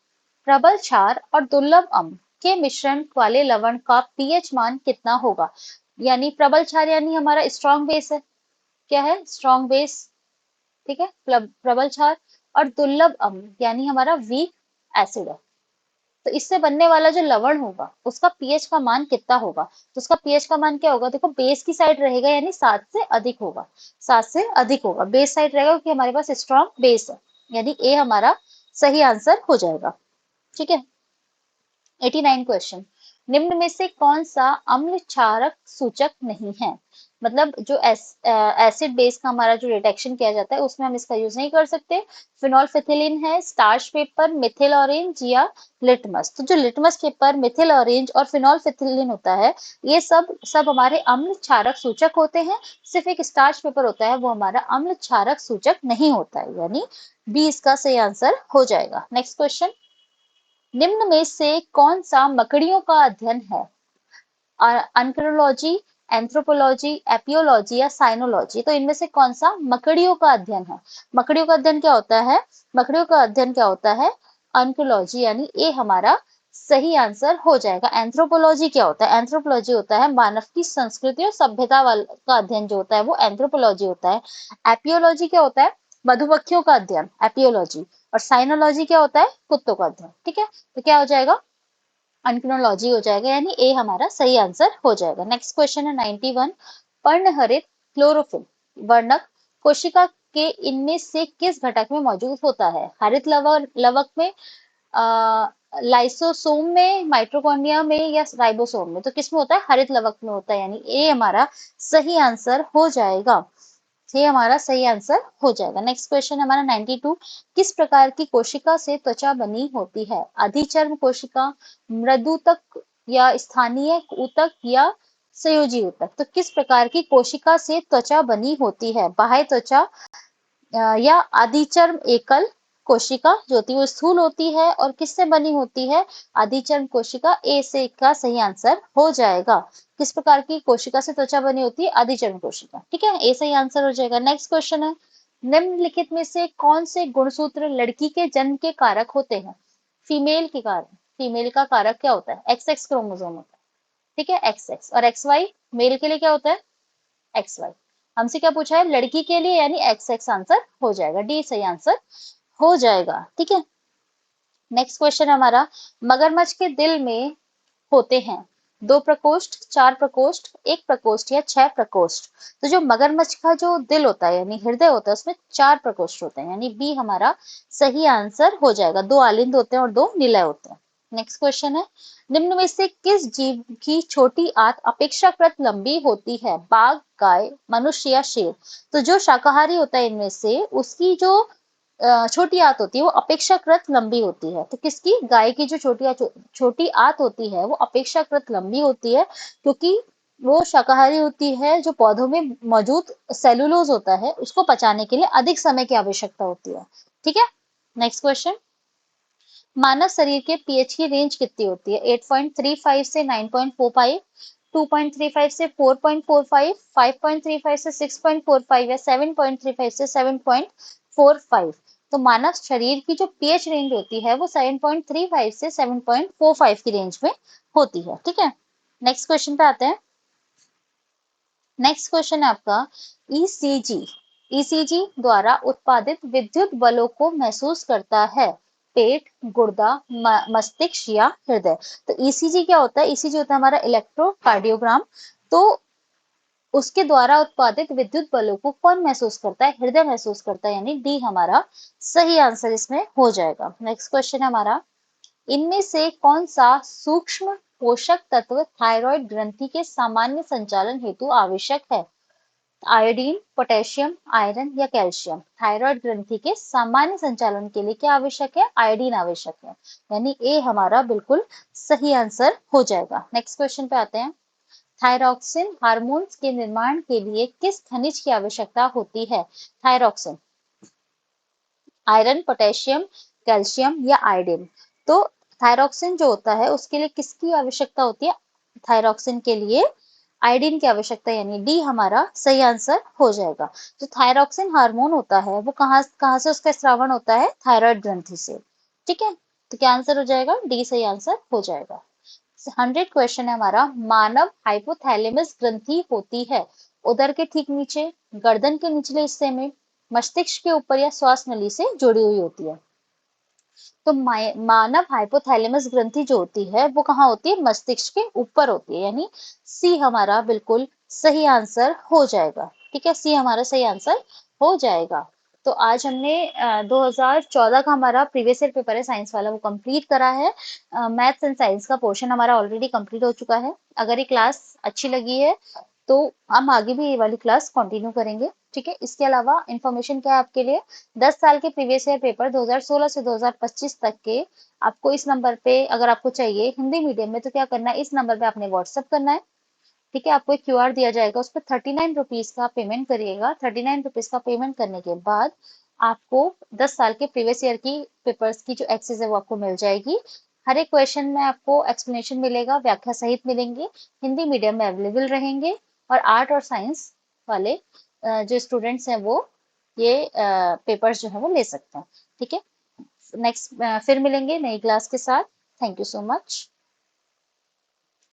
प्रबल क्षार और दुर्लभ अम्ल के मिश्रण वाले लवण का पीएच मान कितना होगा? यानी प्रबल क्षार यानी हमारा स्ट्रॉन्ग बेस है। क्या है? Strong base. ठीक है, प्रबल क्षार। और दुर्लभ अम्ल यानी हमारा वीक एसिड है। तो इससे बनने वाला जो लवण होगा उसका पीएच का मान कितना होगा? तो उसका पीएच का मान क्या होगा? देखो बेस की साइड रहेगा, यानी 7 से अधिक होगा। 7 से अधिक होगा, बेस साइड रहेगा, क्योंकि हमारे पास स्ट्रॉन्ग बेस है। यानी ए हमारा सही आंसर हो जाएगा। ठीक है, 89 क्वेश्चन, निम्न में से कौन सा अम्ल क्षारक सूचक नहीं है? मतलब जो एसिड बेस का हमारा जो रिडक्शन किया जाता है उसमें हम इसका यूज नहीं कर सकते। फिनोल्फिथिलीन है, स्टार्च पेपर, मिथिल ऑरेंज या लिटमस? तो जो लिटमस पेपर, मिथिल ऑरेंज और फिनोल्फिथिलीन होता है, ये सब सब हमारे अम्ल क्षारक सूचक होते हैं। सिर्फ एक स्टार्च पेपर होता है वो हमारा अम्ल क्षारक सूचक नहीं होता है। यानी बी इसका सही आंसर हो जाएगा। नेक्स्ट क्वेश्चन, निम्न में से कौन सा मकड़ियों का अध्ययन है? आर्कियोलॉजी, एंथ्रोपोलॉजी, एपियोलॉजी या साइनोलॉजी? तो इनमें से कौन सा मकड़ियों का अध्ययन है? मकड़ियों का अध्ययन क्या होता है? मकड़ियों का अध्ययन क्या होता है? आर्कियोलॉजी, यानी ए हमारा सही आंसर हो जाएगा। एंथ्रोपोलॉजी क्या होता है? एंथ्रोपोलॉजी होता है मानव की संस्कृति और सभ्यता वाला का अध्ययन जो होता है वो एंथ्रोपोलॉजी होता है। एपियोलॉजी क्या होता है? मधुमक्खियों का अध्ययन, एपियोलॉजी। और साइनोलॉजी क्या होता है? कुत्तों का अध्ययन। ठीक है, तो क्या हो जाएगा? अनक्रोनोलॉजी हो जाएगा, यानी ए हमारा सही आंसर हो जाएगा। नेक्स्ट क्वेश्चन है 91, पर्णहरित क्लोरोफिल वर्णक कोशिका के इनमें से किस घटक में मौजूद होता है? हरित लवक में, लाइसोसोम में, माइटोकॉन्ड्रिया में या राइबोसोम में? तो किसमें होता है? हरित लवक में होता है, यानी ए हमारा सही आंसर हो जाएगा। ये हमारा सही आंसर हो जाएगा। नेक्स्ट क्वेश्चन हमारा 92, किस प्रकार की कोशिका से त्वचा बनी होती है? अधिचर्म कोशिका, मृदुतक या स्थानीय ऊतक या संयोजी ऊतक? तो किस प्रकार की कोशिका से त्वचा बनी होती है? बाह्य त्वचा या अधिचर्म एकल कोशिका जो होती है वो स्थूल होती है, और किससे बनी होती है? अधिचर्म कोशिका। ए से का सही आंसर हो जाएगा। किस प्रकार की कोशिका से त्वचा बनी होती है? अधिचर्म कोशिका। ठीक है, ए सही आंसर हो जाएगा। नेक्स्ट क्वेश्चन है, निम्नलिखित में से कौन से गुणसूत्र लड़की के जन्म के कारक होते हैं? फीमेल के कारक, फीमेल का कारक क्या होता है? XX क्रोमोसोम होता है। ठीक है, XX। और XY मेल के लिए क्या होता है? XY। हमसे क्या पूछा है? लड़की के लिए, यानी XX आंसर हो जाएगा। डी सही आंसर हो जाएगा। ठीक है, नेक्स्ट क्वेश्चन हमारा, मगरमच्छ के दिल में होते हैं 2 प्रकोष्ठ, 4 प्रकोष्ठ, 1 प्रकोष्ठ या 6 प्रकोष्ठ? तो जो मगरमच्छ का जो दिल होता है यानी हृदय होता है उसमें 4 प्रकोष्ठ होते हैं, यानी बी हमारा सही आंसर हो जाएगा। 2 आलिंद होते हैं और 2 निलय होते हैं। नेक्स्ट क्वेश्चन है, निम्न में से किस जीव की छोटी आंत अपेक्षाकृत लंबी होती है? बाघ, गाय, मनुष्य या शेर? तो जो शाकाहारी होता है इनमें से उसकी जो छोटी आंत होती है वो अपेक्षाकृत लंबी होती है। तो किसकी? गाय की जो छोटी आंत होती है वो अपेक्षाकृत लंबी होती है, क्योंकि वो शाकाहारी होती है जो पौधों में मौजूद सेलुलोज होता है उसको पचाने के लिए अधिक समय की आवश्यकता होती है। ठीक है। Next question. मानव शरीर के पीएच की रेंज कितनी होती है? 8.35 से 9.45, 2.35 से 4.45, 5.35 से 6.45 या 7.35 से 7.45। तो मानव शरीर की जो पीएच रेंज होती है वो 7.35 से 7.45 की रेंज में होती है। ठीक है। नेक्स्ट क्वेश्चन पे आते हैं। नेक्स्ट क्वेश्चन है आपका ईसीजी। ईसीजी द्वारा उत्पादित विद्युत बलों को महसूस करता है पेट, गुर्दा, मस्तिष्क या हृदय। तो ईसीजी क्या होता है? ईसीजी होता है हमारा इलेक्ट्रोकार्डियोग्राम। तो उसके द्वारा उत्पादित विद्युत बलों को कौन महसूस करता है? हृदय महसूस करता है, यानी डी हमारा सही आंसर इसमें हो जाएगा। नेक्स्ट क्वेश्चन है हमारा, इनमें से कौन सा सूक्ष्म पोषक तत्व थायराइड ग्रंथि के सामान्य संचालन हेतु आवश्यक है? आयोडीन, पोटेशियम, आयरन या कैल्शियम? थायराइड ग्रंथि के सामान्य संचालन के लिए क्या आवश्यक है? आयोडीन आवश्यक है, यानी ए हमारा बिल्कुल सही आंसर हो जाएगा। नेक्स्ट क्वेश्चन पे आते हैं। थायरॉक्सिन हार्मोन्स के निर्माण के लिए किस खनिज की आवश्यकता होती है? थायरॉक्सिन, आयरन, पोटेशियम, कैल्शियम या आयोडीन? तो थायरॉक्सिन जो होता है उसके लिए किसकी आवश्यकता होती है? थायरॉक्सिन के लिए आयोडीन की आवश्यकता, यानी डी हमारा सही आंसर हो जाएगा। जो थायरॉक्सिन हार्मोन होता है वो कहाँ कहाँ से उसका स्रावन होता है? थायराइड ग्रंथि से। ठीक है। तो क्या आंसर हो जाएगा? डी सही आंसर हो जाएगा। 100 क्वेश्चन है हमारा, मानव हाइपोथैलेमस ग्रंथि होती है उदर के ठीक नीचे, गर्दन के निचले हिस्से में, मस्तिष्क के ऊपर या श्वास नली से जुड़ी हुई होती है? तो मानव हाइपोथैलेमस ग्रंथि जो होती है वो कहाँ होती है? मस्तिष्क के ऊपर होती है, यानी सी हमारा बिल्कुल सही आंसर हो जाएगा। ठीक है, सी हमारा सही आंसर हो जाएगा। तो आज हमने 2014 का हमारा प्रीवियस ईयर पेपर है साइंस वाला, वो कंप्लीट करा है। मैथ्स एंड साइंस का पोर्शन हमारा ऑलरेडी कंप्लीट हो चुका है। अगर ये क्लास अच्छी लगी है तो हम आगे भी ये वाली क्लास कंटिन्यू करेंगे। ठीक है। इसके अलावा इन्फॉर्मेशन क्या है आपके लिए, 10 साल के प्रीवियस ईयर पेपर 2016 से 2025 तक के आपको इस नंबर पे अगर आपको चाहिए हिंदी मीडियम में, तो क्या करना है, इस नंबर पे आपने व्हाट्सअप करना है। ठीक है। आपको एक क्यूआर दिया जाएगा, उस पर 39 रुपीज का पेमेंट करिएगा। 39 रुपीज का पेमेंट करने के बाद आपको 10 साल के प्रीवियस ईयर की पेपर्स की जो एक्सेस है वो आपको मिल जाएगी। हर एक क्वेश्चन में आपको एक्सप्लेनेशन मिलेगा, व्याख्या सहित मिलेंगे, हिंदी मीडियम में अवेलेबल रहेंगे। और आर्ट और साइंस वाले जो स्टूडेंट्स हैं वो ये पेपर्स जो है वो ले सकते हैं। ठीक है। नेक्स्ट फिर मिलेंगे नई क्लास के साथ। Thank you so much.